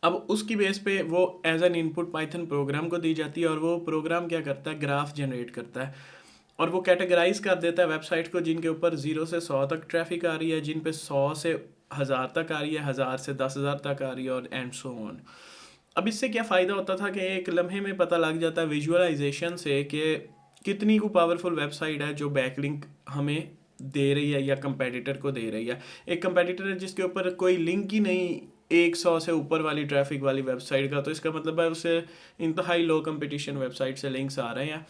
अब उसकी बेस पे वो as an input Python program को दी जाती है, और वो प्रोग्राम क्या करता है, ग्राफ जनरेट करता है और वो कैटेगराइज कर देता है वेबसाइट को, जिनके ऊपर 0 से 100 तक ट्रैफिक आ रही है, जिन पे 100 से 1000 तक आ रही है, 1000 से 10,000 तक आ रही है, और एंड सो ऑन। अब इससे क्या फ़ायदा होता था कि एक लम्हे में पता लग जाता है विजुअलाइजेशन से कि कितनी को पावरफुल वेबसाइट है जो बैकलिंक हमें दे रही है या कंपेटिटर को दे रही है। एक कंपेटिटर है जिसके ऊपर कोई लिंक ही नहीं 100 से ऊपर वाली ट्रैफिक वाली वेबसाइट का, तो इसका मतलब है उसे इंतहाई लो कंपटीशन वेबसाइट से लिंक्स आ रहे हैं,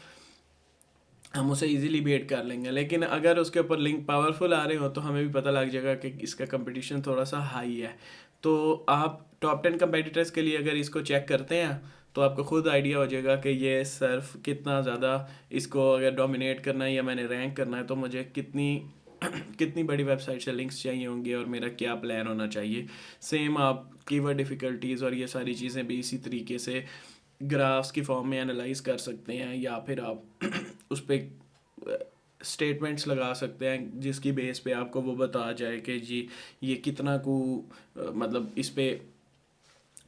हम उसे इजीली बीट कर लेंगे। लेकिन अगर उसके ऊपर लिंक पावरफुल आ रहे हो तो हमें भी पता लग जाएगा कि इसका कंपटीशन थोड़ा सा हाई है। तो आप टॉप 10 कंपेटिटर्स के लिए अगर इसको चेक करते हैं तो आपको खुद आइडिया हो जाएगा कि ये सिर्फ कितना ज़्यादा, इसको अगर डोमिनेट करना है या मैंने रैंक करना है तो मुझे कितनी कितनी बड़ी वेबसाइट से लिंक्स चाहिए होंगे और मेरा क्या प्लान होना चाहिए। सेम आप कीवर्ड डिफ़िकल्टीज़ और ये सारी चीज़ें भी इसी तरीके से ग्राफ्स की फॉर्म में एनालाइज कर सकते हैं, या फिर आप उस पर स्टेटमेंट्स लगा सकते हैं जिसकी बेस पे आपको वो बता जाए कि जी ये कितना को मतलब इस पे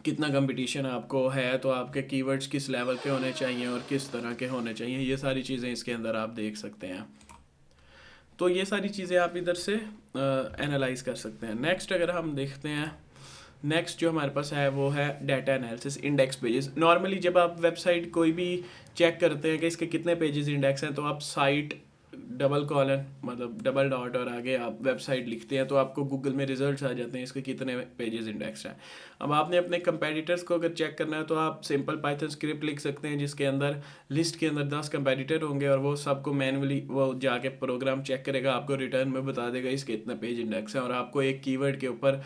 कितना कंपटीशन आपको है, तो आपके कीवर्ड्स किस लेवल के होने चाहिए और किस तरह के होने चाहिए, ये सारी चीज़ें इसके अंदर आप देख सकते हैं। तो ये सारी चीज़ें आप इधर से एनालाइज कर सकते हैं। नेक्स्ट अगर हम देखते हैं, नेक्स्ट जो हमारे पास है वो है data analysis, index pages. Normally जब आप वेबसाइट कोई भी चेक करते हैं कि इसके कितने पेजेस इंडेक्स हैं, तो आप साइट डबल कॉलन मतलब डबल डॉट और आगे आप वेबसाइट लिखते हैं तो आपको गूगल में रिजल्ट्स आ जाते हैं इसके कितने पेजेस इंडेक्स हैं। अब आपने अपने कंपेटिटर्स को अगर चेक करना है तो आप सिंपल पाइथन स्क्रिप्ट लिख सकते हैं जिसके अंदर लिस्ट के अंदर 10 कंपेटिटर होंगे और वो सबको मैनुअली वो जाके प्रोग्राम चेक करेगा, आपको रिटर्न में बता देगा इसके इतने पेज इंडेक्स हैं और आपको एक कीवर्ड के ऊपर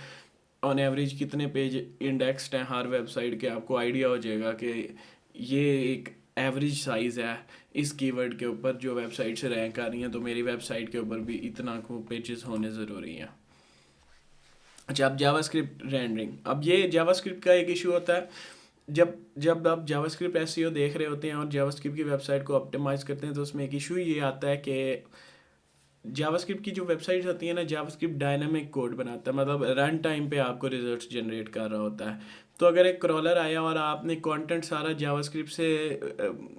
ऑन एवरेज कितने पेज इंडेक्स्ड हैं हर वेबसाइट के, आपको आइडिया हो जाएगा कि ये एक एवरेज साइज़ है इस कीवर्ड के ऊपर जो वेबसाइट से रैंक आ रही हैं, तो मेरी वेबसाइट के ऊपर भी इतना को पेजेस होने ज़रूरी हैं। अच्छा, अब जावास्क्रिप्ट रेंडरिंग। अब ये जावास्क्रिप्ट का एक इशू होता है, जब जब आप जावास्क्रिप्ट एसईओ देख रहे होते हैं और जावास्क्रिप्ट की वेबसाइट को ऑप्टिमाइज़ करते हैं तो उसमें एक इशू ये आता है कि जावास्क्रिप्ट की जो वेबसाइट्स होती है ना, जावास्क्रिप्ट डायनामिक कोड बनाता है, मतलब रन टाइम पे आपको रिजल्ट्स जनरेट कर रहा होता है। तो अगर एक क्रॉलर आया और आपने कंटेंट सारा जावास्क्रिप्ट से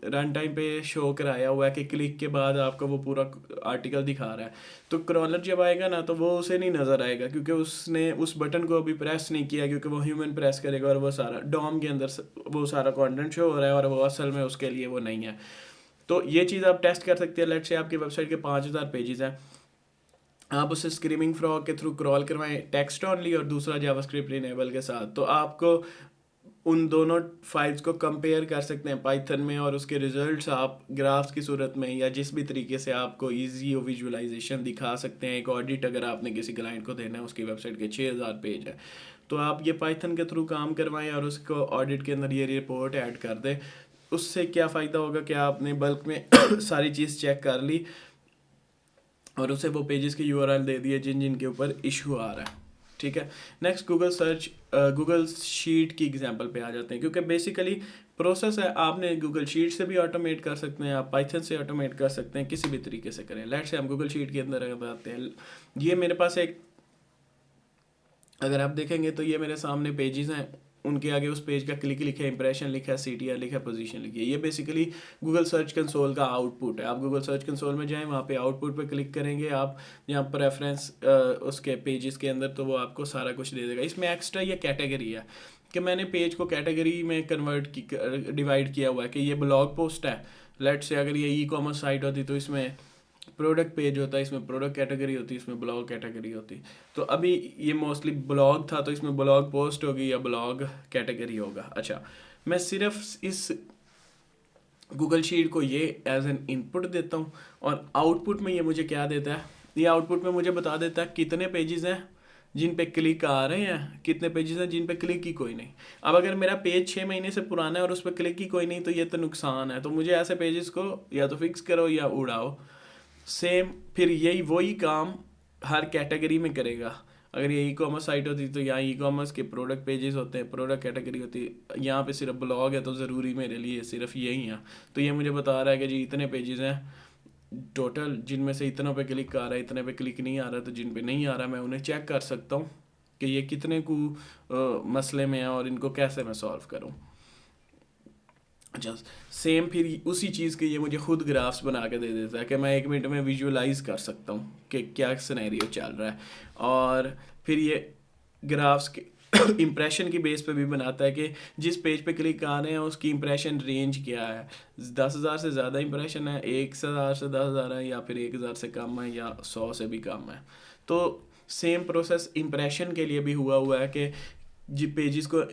रन टाइम पे शो कराया हुआ है कि क्लिक के बाद आपको वो पूरा आर्टिकल दिखा रहा है, तो क्रॉलर जब आएगा ना तो वो उसे नहीं नज़र आएगा क्योंकि उसने उस बटन को अभी प्रेस नहीं किया, क्योंकि वो ह्यूमन प्रेस करेगा और वो सारा डॉम के अंदर वो सारा कॉन्टेंट शो हो रहा है और वो असल में उसके लिए वो नहीं है। तो ये चीज़ आप टेस्ट कर सकते हैं। लेट से आपकी वेबसाइट के 5000 पेजेस हैं, आप उसे स्क्रीमिंग फ्रॉग के थ्रू क्रॉल करवाएं टेक्स्ट ऑनली और दूसरा जावास्क्रिप्ट इनेबल के साथ, तो आपको उन दोनों फाइल्स को कंपेयर कर सकते हैं पाइथन में और उसके रिजल्ट्स आप ग्राफ्स की सूरत में या जिस भी तरीके से आपको ईजी विजुअलाइजेशन दिखा सकते हैं। एक ऑडिट अगर आपने किसी क्लाइंट को देना है, उसकी वेबसाइट के 6000 पेज है, तो आप ये पाइथन के थ्रू काम करवाएं और उसको ऑडिट के अंदर ये रिपोर्ट ऐड कर दें। उससे क्या फ़ायदा होगा कि आपने बल्क में सारी चीज़ चेक कर ली और उसे वो पेजेस के यूआरएल दे दिए जिन जिन के ऊपर इशू आ रहा है। ठीक है, next Google search, Google sheet की एग्जांपल पे आ जाते हैं, क्योंकि बेसिकली प्रोसेस है, आपने गूगल शीट से भी ऑटोमेट कर सकते हैं, आप पाइथन से ऑटोमेट कर सकते हैं, किसी भी तरीके से करें। लेट्स से हम गूगल शीट के अंदर अगर आते हैं, ये मेरे पास एक, अगर आप देखेंगे तो ये मेरे सामने पेजेस हैं, उनके आगे उस पेज का क्लिक लिखा है, इंप्रेशन लिखा है, CTR लिखा है, पोजीशन लिखी है। ये बेसिकली गूगल सर्च कंसोल का आउटपुट है। आप गूगल सर्च कंसोल में जाएं, वहाँ पे आउटपुट पे क्लिक करेंगे आप, यहाँ पर रेफरेंस उसके पेजेस के अंदर, तो वो आपको सारा कुछ दे देगा। इसमें एक्स्ट्रा ये कैटेगरी है कि मैंने पेज को कैटेगरी में डिवाइड किया हुआ है कि ये ब्लॉग पोस्ट है। लेट से अगर ये ई-कॉमर्स साइट होती तो इसमें प्रोडक्ट पेज होता है, इसमें प्रोडक्ट कैटेगरी होती है, इसमें ब्लॉग कैटेगरी होती। तो अभी ये मोस्टली ब्लॉग था तो इसमें ब्लॉग पोस्ट होगी या ब्लॉग कैटेगरी होगा। अच्छा, मैं सिर्फ इस गूगल शीट को ये एज एन इनपुट देता हूँ और आउटपुट में ये मुझे क्या देता है, ये आउटपुट में मुझे बता देता है कितने पेजेस हैं जिन पे क्लिक आ रहे हैं, कितने पेजेस हैं जिन पे क्लिक ही कोई नहीं। अब अगर मेरा पेज 6 महीने से पुराना है और उस पर क्लिक ही कोई नहीं, तो ये तो नुकसान है। तो मुझे ऐसे पेजेस को या तो फिक्स करो या उड़ाओ। सेम फिर यही वही काम हर कैटेगरी में करेगा। अगर ये ई-कॉमर्स साइट होती तो यहाँ ई-कॉमर्स के प्रोडक्ट पेजेस होते हैं, प्रोडक्ट कैटेगरी होती है, यहाँ पे सिर्फ ब्लॉग है तो ज़रूरी मेरे लिए सिर्फ यही है। तो ये मुझे बता रहा है कि जी इतने पेजेस हैं टोटल, जिनमें से इतनों पे क्लिक आ रहा है, इतने पे क्लिक नहीं आ रहा, तो जिन पे नहीं आ रहा मैं उन्हें चेक कर सकता हूँ कि ये कितने को मसले में है और इनको कैसे मैं सॉल्व करूँ। अच्छा, सेम फिर उसी चीज़ के ये मुझे खुद ग्राफ्स बना के दे देता है कि मैं 1 मिनट में विजुअलाइज कर सकता हूँ कि क्या सिनेरियो चल रहा है। और फिर ये ग्राफ्स के इम्प्रेशन की बेस पे भी बनाता है कि जिस पेज पे क्लिक आ रहे हैं उसकी इम्प्रेशन रेंज क्या है, 10,000 से ज़्यादा इम्प्रेशन है, 1,000 से 10,000 है, या फिर 1,000 से कम है, या 100 से भी कम है। तो सेम प्रोसेस इम्प्रेशन के लिए भी हुआ है कि जी पेजेस को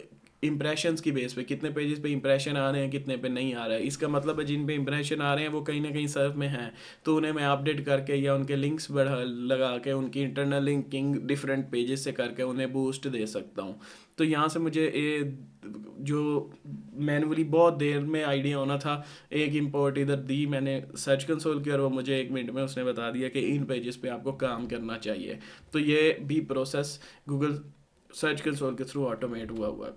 इम्प्रेशंस की बेस पे कितने पेजेस पे इंप्रेशन आ रहे हैं, कितने पे नहीं आ रहा है। इसका मतलब है जिन पे इंप्रेशन आ रहे हैं वो कहीं ना कहीं सर्फ में हैं, तो उन्हें मैं अपडेट करके या उनके लिंक्स बढ़ा लगा के उनकी इंटरनल लिंकिंग डिफरेंट पेजेस से करके उन्हें बूस्ट दे सकता हूँ। तो यहाँ से मुझे ये जो मैनुअली बहुत देर में आइडिया होना था, एक इंपोर्ट इधर दी मैंने सर्च कंसोल की और वो मुझे 1 मिनट में उसने बता दिया कि इन पेजेस पे आपको काम करना चाहिए। तो ये भी प्रोसेस गूगल सर्च कंसोल के थ्रू ऑटोमेट हुआ है।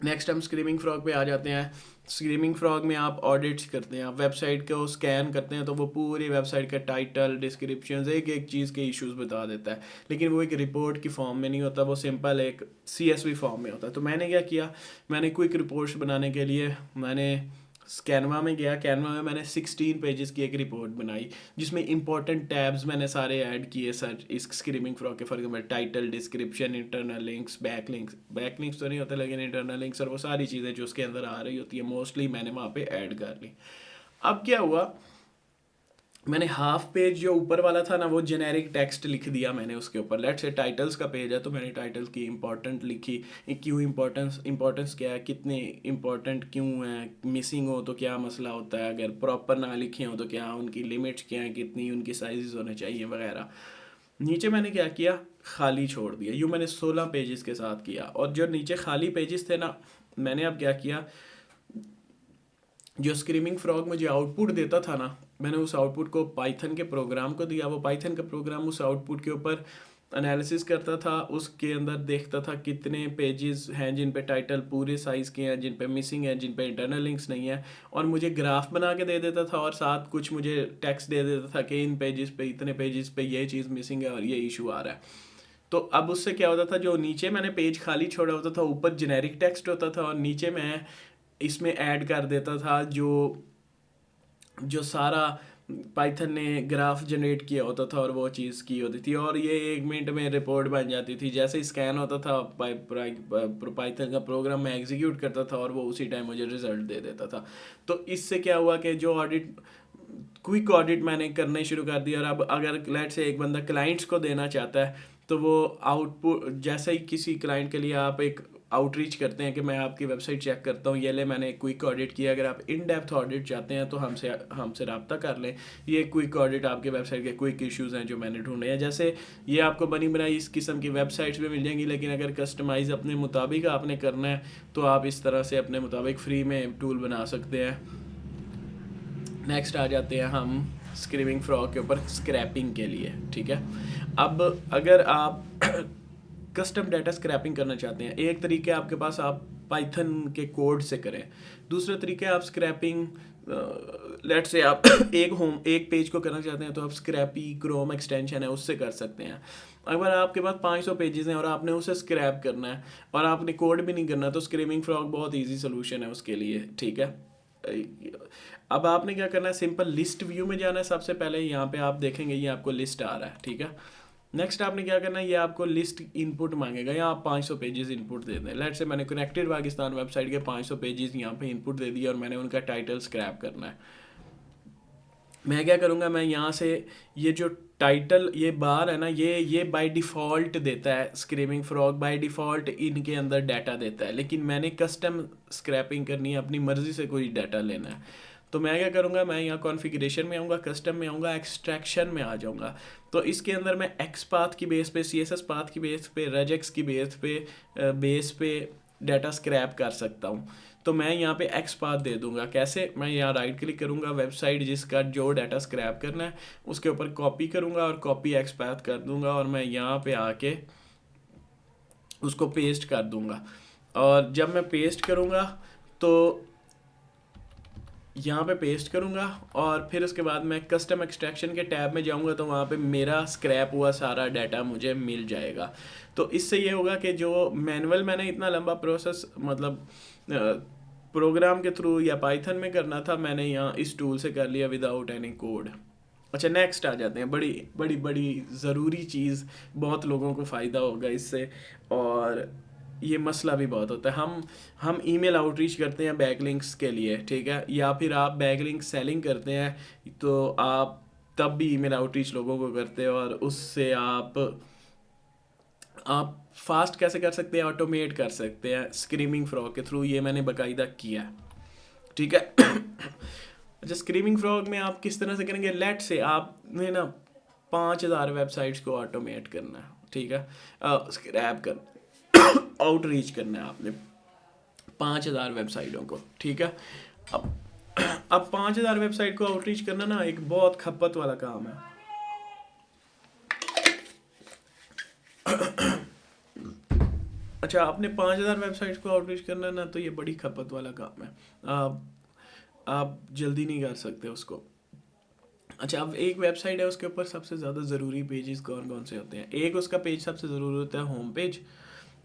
नेक्स्ट हम स्क्रीमिंग फ्रॉग पे आ जाते हैं। स्क्रीमिंग फ्रॉग में आप ऑडिट्स करते हैं, आप वेबसाइट को स्कैन करते हैं तो वो पूरी वेबसाइट का टाइटल, डिस्क्रिप्शन, एक एक चीज़ के इश्यूज बता देता है, लेकिन वो एक रिपोर्ट की फॉर्म में नहीं होता, वो सिंपल एक CSV फॉर्म में होता है। तो मैंने क्या किया, मैंने क्विक रिपोर्ट्स बनाने के लिए मैंने कैनवा में गया। कैनवा में मैंने 16 पेजेस की एक रिपोर्ट बनाई जिसमें इंपॉर्टेंट टैब्स मैंने सारे ऐड किए सर इस स्क्रीमिंग फ्रॉग के। For example title, description, internal links, back links तो नहीं होते लेकिन इंटरनल लिंक्स और वो सारी चीज़ें जो उसके अंदर आ रही होती है मोस्टली मैंने वहाँ पे ऐड कर ली। अब क्या हुआ, मैंने हाफ पेज जो ऊपर वाला था ना वो जेनेरिक टेक्स्ट लिख दिया मैंने उसके ऊपर। लेट्स से टाइटल्स का पेज है तो मैंने टाइटल की इंपॉर्टेंट लिखी, क्यों इंपॉर्टेंस क्या है, कितने इंपॉर्टेंट क्यों है, मिसिंग हो तो क्या मसला होता है, अगर प्रॉपर ना लिखे हो तो क्या, उनकी लिमिट्स क्या हैं, कितनी उनकी साइजेस होने चाहिए वगैरह। नीचे मैंने क्या किया, खाली छोड़ दिया। यूँ मैंने 16 पेजेस के साथ किया। और जो नीचे खाली पेजेस थे ना, मैंने अब क्या किया, जो स्क्रीमिंग फ्रॉग मुझे आउटपुट देता था ना, मैंने उस आउटपुट को पाइथन के प्रोग्राम को दिया। वो पाइथन का प्रोग्राम उस आउटपुट के ऊपर एनालिसिस करता था, उसके अंदर देखता था कितने पेजेस हैं जिन पे टाइटल पूरे साइज़ के हैं, जिन पे मिसिंग है, जिन पे इंटरनल लिंक्स नहीं है, और मुझे ग्राफ बना के दे देता था और साथ कुछ मुझे टेक्स्ट दे देता था कि इन पेजेस पे, इतने पेजेस पे ये चीज़ मिसिंग है और ये इशू आ रहा है। तो अब उससे क्या होता था, जो नीचे मैंने पेज खाली छोड़ा होता था ऊपर जेनेरिक टेक्स्ट होता था और नीचे मैं इसमें ऐड कर देता था जो जो सारा पाइथन ने ग्राफ जनरेट किया होता था और वो चीज़ की होती थी, और ये 1 मिनट में रिपोर्ट बन जाती थी। जैसे ही स्कैन होता था पाइथन का प्रोग्राम मैं एग्जीक्यूट करता था और वो उसी टाइम मुझे रिजल्ट दे देता था। तो इससे क्या हुआ कि जो ऑडिट, क्विक ऑडिट मैंने करने शुरू कर दिया। और अब अगर लेट से एक बंदा क्लाइंट्स को देना चाहता है तो वो आउटपुट, जैसे ही किसी क्लाइंट के लिए आप एक आउटरीच करते हैं कि मैं आपकी वेबसाइट चेक करता हूँ, ये ले मैंने क्विक ऑडिट किया, अगर आप इन डेप्थ ऑडिट चाहते हैं तो हमसे रब्ता कर लें। ये क्विक ऑडिट आपके वेबसाइट के क्विक इश्यूज़ हैं जो मैंने ढूंढे हैं। जैसे ये आपको बनी बनाई इस किस्म की वेबसाइट्स भी मिल जाएंगी, लेकिन अगर कस्टमाइज़ अपने मुताबिक आपने करना है तो आप इस तरह से अपने मुताबिक फ्री में टूल बना सकते हैं। नेक्स्ट आ जाते हैं हम स्क्रीमिंग फ्रॉग के ऊपर स्क्रैपिंग के लिए। ठीक है, अब अगर आप कस्टम डाटा स्क्रैपिंग करना चाहते हैं, एक तरीके आपके पास आप पाइथन के कोड से करें, दूसरा तरीका आप स्क्रैपिंग, लेट से आप एक पेज को करना चाहते हैं तो आप स्क्रैपी क्रोम एक्सटेंशन है उससे कर सकते हैं। अगर आपके पास 500 पेजेस हैं और आपने उसे स्क्रैप करना है और आपने कोड भी नहीं करना तो स्क्रीमिंग फ्रॉग बहुत ईजी सोल्यूशन है उसके लिए। ठीक है, अब आपने क्या करना है, सिंपल लिस्ट व्यू में जाना है। सबसे पहले यहाँ पे आप देखेंगे ये आपको लिस्ट आ रहा है। ठीक है, नेक्स्ट आपने क्या करना है, ये आपको लिस्ट इनपुट मांगेगा, या आप 500 पेजेस इनपुट दे दें। लेट से मैंने कनेक्टेड पाकिस्तान वेबसाइट के 500 पेजेस यहाँ पे इनपुट दे दिया और मैंने उनका टाइटल स्क्रैप करना है। मैं क्या करूँगा, मैं यहाँ से ये जो टाइटल ये बार है ना, ये बाय डिफ़ॉल्ट देता है स्क्रीमिंग फ्रॉग, बाय डिफ़ॉल्ट इनके अंदर डाटा देता है, लेकिन मैंने कस्टम स्क्रैपिंग करनी है, अपनी मर्ज़ी से कोई डाटा लेना है। तो मैं क्या करूँगा, मैं यहाँ कॉन्फ़िगरेशन में आऊँगा, कस्टम में आऊँगा, एक्सट्रैक्शन में आ जाऊँगा। तो इसके अंदर मैं एक्स पाथ की बेस पे, CSS पाथ की बेस पे, रेजेक्स की बेस पे डाटा स्क्रैप कर सकता हूँ। तो मैं यहाँ पे एक्स पाथ दे दूंगा। कैसे, मैं यहाँ राइट क्लिक करूँगा, वेबसाइट जिसका जो डाटा स्क्रैप करना है उसके ऊपर कॉपी करूँगा और कॉपी एक्स पाथ कर दूंगा और मैं यहाँ पे आके उसको पेस्ट कर दूंगा। और जब मैं पेस्ट करूँगा तो यहाँ पे पेस्ट करूँगा और फिर उसके बाद मैं कस्टम एक्सट्रैक्शन के टैब में जाऊँगा तो वहाँ पे मेरा स्क्रैप हुआ सारा डाटा मुझे मिल जाएगा। तो इससे ये होगा कि जो मैनुअल मैंने इतना लंबा प्रोसेस मतलब प्रोग्राम के थ्रू या पाइथन में करना था, मैंने यहाँ इस टूल से कर लिया विदाउट एनी कोड। अच्छा, नेक्स्ट आ जाते हैं, बड़ी बड़ी बड़ी ज़रूरी चीज़, बहुत लोगों को फ़ायदा होगा इससे और ये मसला भी बहुत होता है। हम ईमेल आउटरीच करते हैं बैकलिंक्स के लिए, ठीक है, या फिर आप बैकलिंक सेलिंग करते हैं तो आप तब भी ईमेल आउटरीच लोगों को करते हैं और उससे आप फास्ट कैसे कर सकते हैं, ऑटोमेट कर सकते हैं स्क्रीमिंग फ्रॉग के थ्रू। ये मैंने बाकायदा किया है। ठीक है। अच्छा, स्क्रीमिंग फ्रॉग में आप किस तरह से करेंगे, लेट से आपने ना 5000 वेबसाइट्स को ऑटोमेट करना है। ठीक है, स्क्रैप कर आउटरीच करना है आपने 5,000 वेबसाइटों को, ठीक है। अब अब 5,000 वेबसाइट को आउटरीच करना ना एक बहुत खपत वाला काम है। अच्छा, आपने 5,000 वेबसाइट को आउटरीच करना है ना, तो ये बड़ी खपत वाला काम है। आप जल्दी नहीं कर सकते उसको। अच्छा, अब एक वेबसाइट है, उसके ऊपर सबसे ज़्यादा ज़रूरी पेजेस कौन कौन से होते हैं? एक उसका पेज सबसे ज़रूरी होता है होम पेज,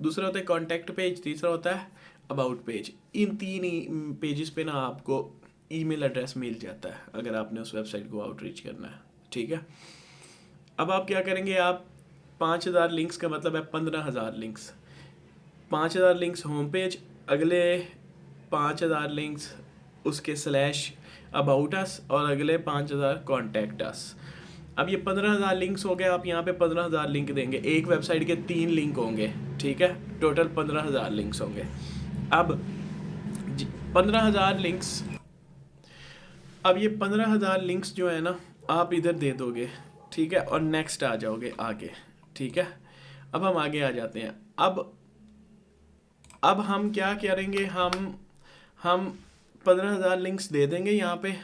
दूसरा होता है कॉन्टैक्ट पेज, तीसरा होता है अबाउट पेज। इन तीन ही पेजेस पे ना आपको ईमेल एड्रेस मिल जाता है अगर आपने उस वेबसाइट को आउटरीच करना है, ठीक है। अब आप क्या करेंगे, आप 5,000 लिंक्स का मतलब है 15,000 लिंक्स। 5,000 लिंक्स होम पेज, अगले 5,000 लिंक्स उसके स्लैश अबाउट अस, और अगले 5,000 कॉन्टैक्ट अस। अब ये 15,000 लिंक्स हो गए, आप यहाँ पे 15,000 लिंक देंगे। एक वेबसाइट के 3 लिंक होंगे, ठीक है, टोटल 15,000 लिंक्स होंगे। अब 15,000 लिंक्स, अब ये 15,000 लिंक्स जो है ना, आप इधर दे दोगे, ठीक है, और नेक्स्ट आ जाओगे आगे, ठीक है। अब हम आगे आ जाते हैं। अब हम क्या करेंगे, हम 15,000 लिंक्स दे देंगे यहाँ पे,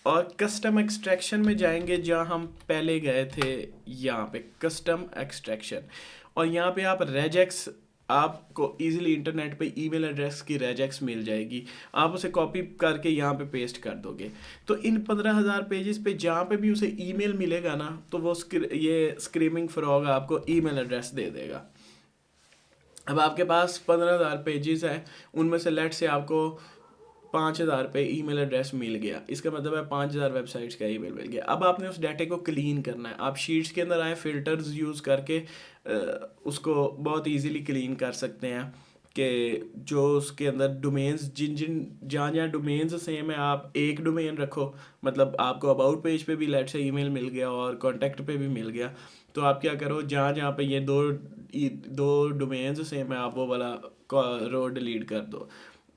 और कस्टम एक्सट्रैक्शन में जाएंगे जहाँ हम पहले गए थे, यहाँ पे कस्टम एक्सट्रैक्शन। और यहाँ पे आप रेजेक्स, आपको इजीली इंटरनेट पे ईमेल एड्रेस की रेजेक्स मिल जाएगी, आप उसे कॉपी करके यहाँ पे पेस्ट कर दोगे। तो इन 15,000 पेजेस पे जहाँ पे भी उसे ईमेल मिलेगा ना, तो वो ये स्क्रीमिंग फ्रॉग आपको ईमेल एड्रेस दे देगा। अब आपके पास 15,000 पेजेस हैं, उनमें से लेट से आपको 5,000 पे ईमेल एड्रेस मिल गया, इसका मतलब है 5,000 वेबसाइट्स का ईमेल मिल गया। अब आपने उस डाटे को क्लीन करना है। आप शीट्स के अंदर आए, फिल्टर्स यूज़ करके उसको बहुत इजीली क्लीन कर सकते हैं कि जो उसके अंदर डोमेन्स जहाँ जहाँ डोमेन्स सेम है, आप एक डोमेन रखो। मतलब आपको अबाउट पेज पे भी लेट से ईमेल मिल गया और कॉन्टैक्ट पे भी मिल गया, तो आप क्या करो, जहाँ जहाँ पे ये दो डोमेन्स सेम है, आप वो वाला रो डिलीट कर दो।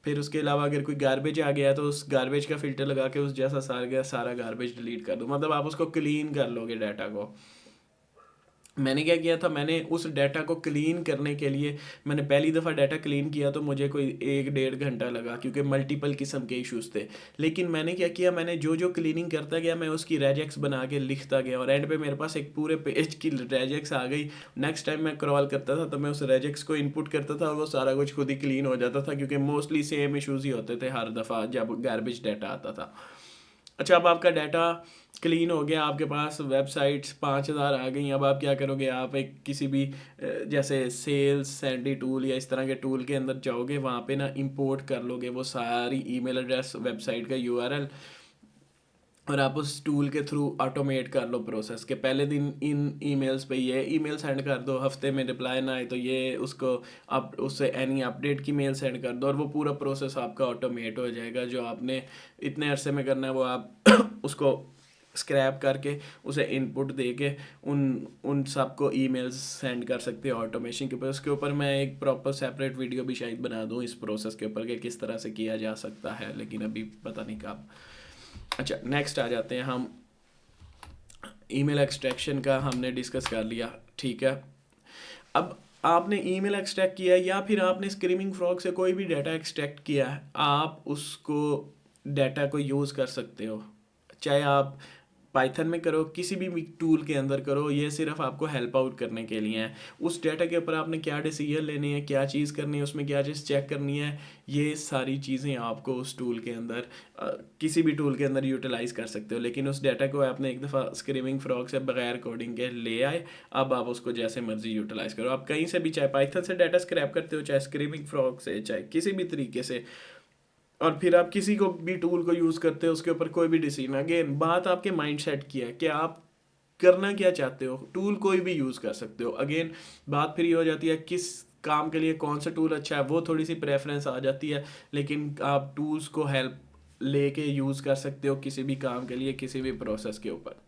फिर उसके अलावा अगर कोई गार्बेज आ गया है, तो उस गार्बेज का फिल्टर लगा के उस जैसा सारा गार्बेज डिलीट कर दो। मतलब आप उसको क्लीन कर लोगे डाटा को। मैंने क्या किया था, मैंने उस डाटा को क्लीन करने के लिए, मैंने पहली दफ़ा डाटा क्लीन किया तो मुझे कोई 1-1.5 घंटा लगा, क्योंकि मल्टीपल किस्म के इश्यूज थे। लेकिन मैंने क्या किया, मैंने जो जो क्लीनिंग करता गया, मैं उसकी रेजेक्स बना के लिखता गया, और एंड पे मेरे पास एक पूरे पेज की रेजेक्स आ गई। नेक्स्ट टाइम मैं क्रॉल करता था तो मैं उस रेजेक्स को इनपुट करता था, और वो सारा कुछ खुद ही क्लीन हो जाता था, क्योंकि मोस्टली सेम इशूज़ ही होते थे हर दफ़ा जब गार्बेज डाटा आता था। अच्छा, अब आपका डाटा क्लीन हो गया, आपके पास वेबसाइट्स 5,000 आ गई। अब आप क्या करोगे, आप एक किसी भी जैसे सेल्स सैंडी टूल या इस तरह के टूल के अंदर जाओगे, वहाँ पे ना इंपोर्ट कर लोगे वो सारी ईमेल एड्रेस, वेबसाइट का यूआरएल, और आप उस टूल के थ्रू ऑटोमेट कर लो प्रोसेस के पहले दिन इन ईमेल्स पे ये ईमेल सेंड कर दो, हफ्ते में रिप्लाई ना आए तो ये उसको आप उससे एनी अपडेट की मेल सेंड कर दो, और वो पूरा प्रोसेस आपका ऑटोमेट हो जाएगा। जो आपने इतने अरसे में करना है वो आप उसको स्क्रैप करके उसे इनपुट दे के उन उन सबको ईमेल्स सेंड कर सकते हो ऑटोमेशन के ऊपर। उसके ऊपर मैं एक प्रॉपर सेपरेट वीडियो भी शायद बना दूँ इस प्रोसेस के ऊपर कि किस तरह से किया जा सकता है, लेकिन अभी पता नहीं कब। अच्छा, नेक्स्ट आ जाते हैं हम, ईमेल एक्सट्रैक्शन का हमने डिस्कस कर लिया, ठीक है। अब आपने ईमेल एक्सट्रैक्ट किया, या फिर आपने स्क्रीमिंग फ्रॉग से कोई भी डाटा एक्सट्रैक्ट किया है, आप उसको डाटा को यूज़ कर सकते हो, चाहे आप पाइथन में करो, किसी भी टूल के अंदर करो, ये सिर्फ आपको हेल्प आउट करने के लिए है। उस डाटा के ऊपर आपने क्या डिसीजन लेने हैं, क्या चीज़ करनी है, उसमें क्या चीज़ चेक करनी है, ये सारी चीज़ें आपको उस टूल के अंदर किसी भी टूल के अंदर यूटिलाइज़ कर सकते हो। लेकिन उस डाटा को आपने एक दफ़ा स्क्रीमिंग फ्रॉग से बगैर कोडिंग के ले आए, अब आप उसको जैसे मर्जी यूटिलाइज़ करो। आप कहीं से भी, चाहे पाइथन से डाटा स्क्रैप करते हो, चाहे स्क्रीमिंग फ्रॉग से, चाहे किसी भी तरीके से, और फिर आप किसी को भी टूल को यूज़ करते हो, उसके ऊपर कोई भी डिसीजन, अगेन बात आपके माइंडसेट की है कि आप करना क्या चाहते हो। टूल कोई भी यूज़ कर सकते हो, अगेन बात फिर ये हो जाती है किस काम के लिए कौन सा टूल अच्छा है, वो थोड़ी सी प्रेफरेंस आ जाती है। लेकिन आप टूल्स को हेल्प लेके यूज़ कर सकते हो किसी भी काम के लिए, किसी भी प्रोसेस के ऊपर।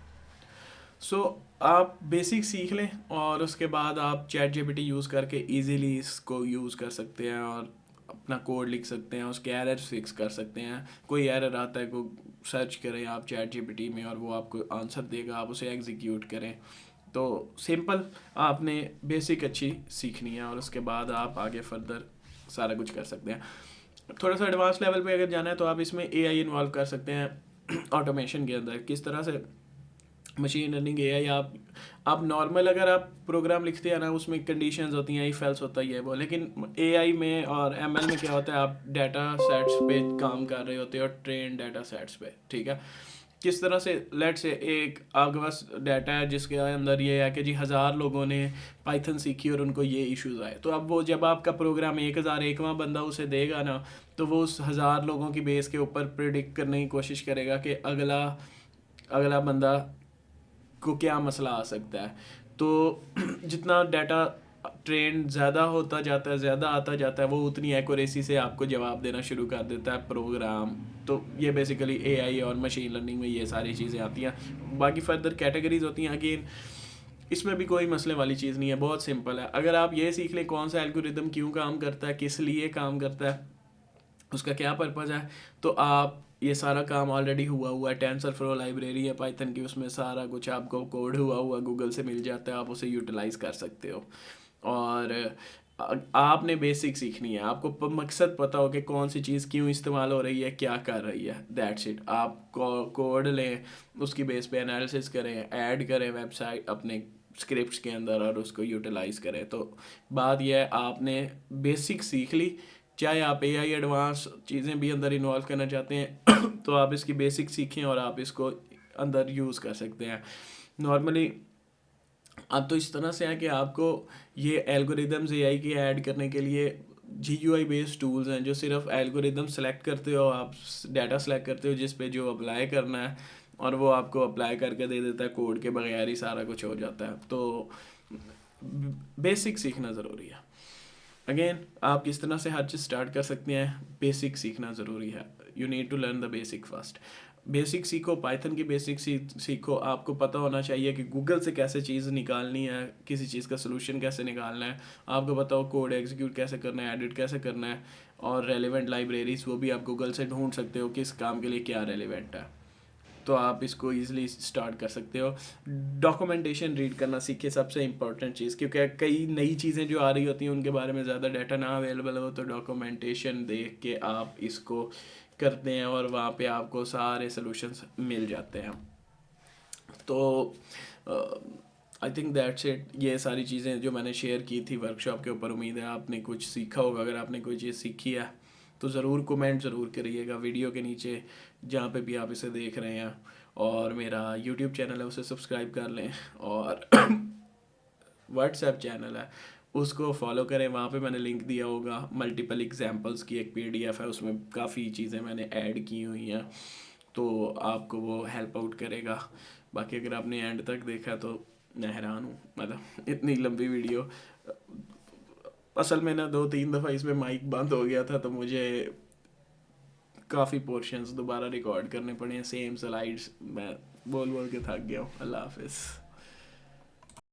आप बेसिक सीख लें, और उसके बाद आप चैट जीपीटी यूज़ करके इजीली इसको यूज़ कर सकते हैं, और अपना कोड लिख सकते हैं, उसके एरर फिक्स कर सकते हैं। कोई एरर आता है, को सर्च करें आप चैट जीपीटी में, और वो आपको आंसर देगा, आप उसे एग्जीक्यूट करें। तो सिंपल आपने बेसिक अच्छी सीखनी है, और उसके बाद आप आगे फर्दर सारा कुछ कर सकते हैं। थोड़ा सा एडवांस लेवल पे अगर जाना है तो आप इसमें एआई इन्वॉल्व कर सकते हैं ऑटोमेशन के अंदर। किस तरह से मशीन लर्निंग एआई, आप नॉर्मल अगर आप प्रोग्राम लिखते हैं ना, उसमें कंडीशंस होती हैं, इफ एल्स होता ही है वो, लेकिन एआई में और एमएल में क्या होता है, आप डाटा सेट्स पे काम कर रहे होते हो, ट्रेन डाटा सेट्स पे, ठीक है। किस तरह से, लेट से एक आपके पास डाटा है जिसके अंदर ये है कि जी 1000 लोगों ने पाइथन सीखी और उनको ये इश्यूज आए, तो अब वो जब आपका प्रोग्राम 1001वां बंदा उसे देगा ना, तो वो उस 1000 लोगों की बेस के ऊपर प्रिडिक्ट करने की कोशिश करेगा कि अगला बंदा को क्या मसला आ सकता है। तो जितना डाटा ट्रेंड ज़्यादा होता जाता है, ज़्यादा आता जाता है, वो उतनी एक्यूरेसी से आपको जवाब देना शुरू कर देता है प्रोग्राम। तो ये बेसिकली एआई और मशीन लर्निंग में ये सारी चीज़ें आती हैं। बाकी फर्दर कैटेगरीज होती हैं, अगेन इसमें भी कोई मसले वाली चीज़ नहीं है, बहुत सिंपल है। अगर आप ये सीख लें कौन सा एल्गोरिदम क्यों काम करता है, किस लिए काम करता है, उसका क्या पर्पज़ है, तो आप ये सारा काम ऑलरेडी हुआ है। टेंसरफ्लो लाइब्रेरी है पाइथन की, उसमें सारा कुछ आपको कोड हुआ गूगल से मिल जाता है, आप उसे यूटिलाइज़ कर सकते हो। और आपने बेसिक सीखनी है, आपको मकसद पता हो कि कौन सी चीज़ क्यों इस्तेमाल हो रही है, क्या कर रही है, दैट्स इट। आप कोड लें, उसकी बेस पे एनालिसिस करें, ऐड करें वेबसाइट अपने स्क्रिप्ट्स के अंदर और उसको यूटिलाइज़ करें। तो बात यह है, आपने बेसिक सीख ली। चाहे आप एआई एडवांस चीज़ें भी अंदर इन्वॉल्व करना चाहते हैं तो आप इसकी बेसिक सीखें और आप इसको अंदर यूज़ कर सकते हैं। नॉर्मली अब तो इस तरह से है कि आपको ये एल्गोरिदम्स एआई के ऐड करने के लिए GUI बेस्ड टूल्स हैं, जो सिर्फ एल्गोरिदम सेलेक्ट करते हो, आप डाटा सेलेक्ट करते हो जिस पे जो अप्लाई करना है, और वो आपको अप्लाई करके दे देता है, कोड के बगैर ही सारा कुछ हो जाता है। तो बेसिक सीखना ज़रूरी है। अगेन आप किस तरह से हर चीज़ स्टार्ट कर सकते हैं, बेसिक सीखना ज़रूरी है। You need to learn the basic first. Basic सीखो, पाइथन की बेसिक सीखो। आपको पता होना चाहिए कि गूगल से कैसे चीज़ निकालनी है, किसी चीज़ का सोल्यूशन कैसे निकालना है, आपको पता हो कोड एग्जीक्यूट कैसे करना है, एडिट कैसे करना है, और रेलेवेंट लाइब्रेरीज वो भी आप गूगल से ढूंढ सकते हो किस काम के लिए क्या रेलेवेंट है, तो आप इसको ईजिली स्टार्ट कर सकते हो। डॉक्यूमेंटेशन रीड करना सीखिए, सबसे इंपॉर्टेंट चीज़, क्योंकि कई नई चीज़ें जो आ रही होती हैं उनके बारे में ज़्यादा डाटा ना अवेलेबल हो, तो डॉक्यूमेंटेशन देख के आप इसको करते हैं और वहाँ पे आपको सारे सॉल्यूशंस मिल जाते हैं। तो आई थिंक दैट्स इट। ये सारी चीज़ें जो मैंने शेयर की थी वर्कशॉप के ऊपर, उम्मीद है आपने कुछ सीखा होगा। अगर आपने कोई चीज़ सीखी है तो ज़रूर कमेंट ज़रूर करिएगा वीडियो के नीचे जहाँ पे भी आप इसे देख रहे हैं, और मेरा यूट्यूब चैनल है उसे सब्सक्राइब कर लें, और व्हाट्सएप चैनल है उसको फॉलो करें। वहाँ पे मैंने लिंक दिया होगा, मल्टीपल एग्जांपल्स की एक PDF है, उसमें काफ़ी चीज़ें मैंने ऐड की हुई हैं, तो आपको वो हेल्प आउट करेगा। बाकी अगर आपने एंड तक देखा तो मैं हैरान हूँ, मतलब इतनी लंबी वीडियो। असल में ना 2-3 दफ़ा इसमें माइक बंद हो गया था, तो मुझे काफ़ी पोर्शंस दोबारा रिकॉर्ड करने पड़े हैं, सेम स्लाइड्स। मैं बोल के थक गया हूँ। अल्लाह हाफिज़।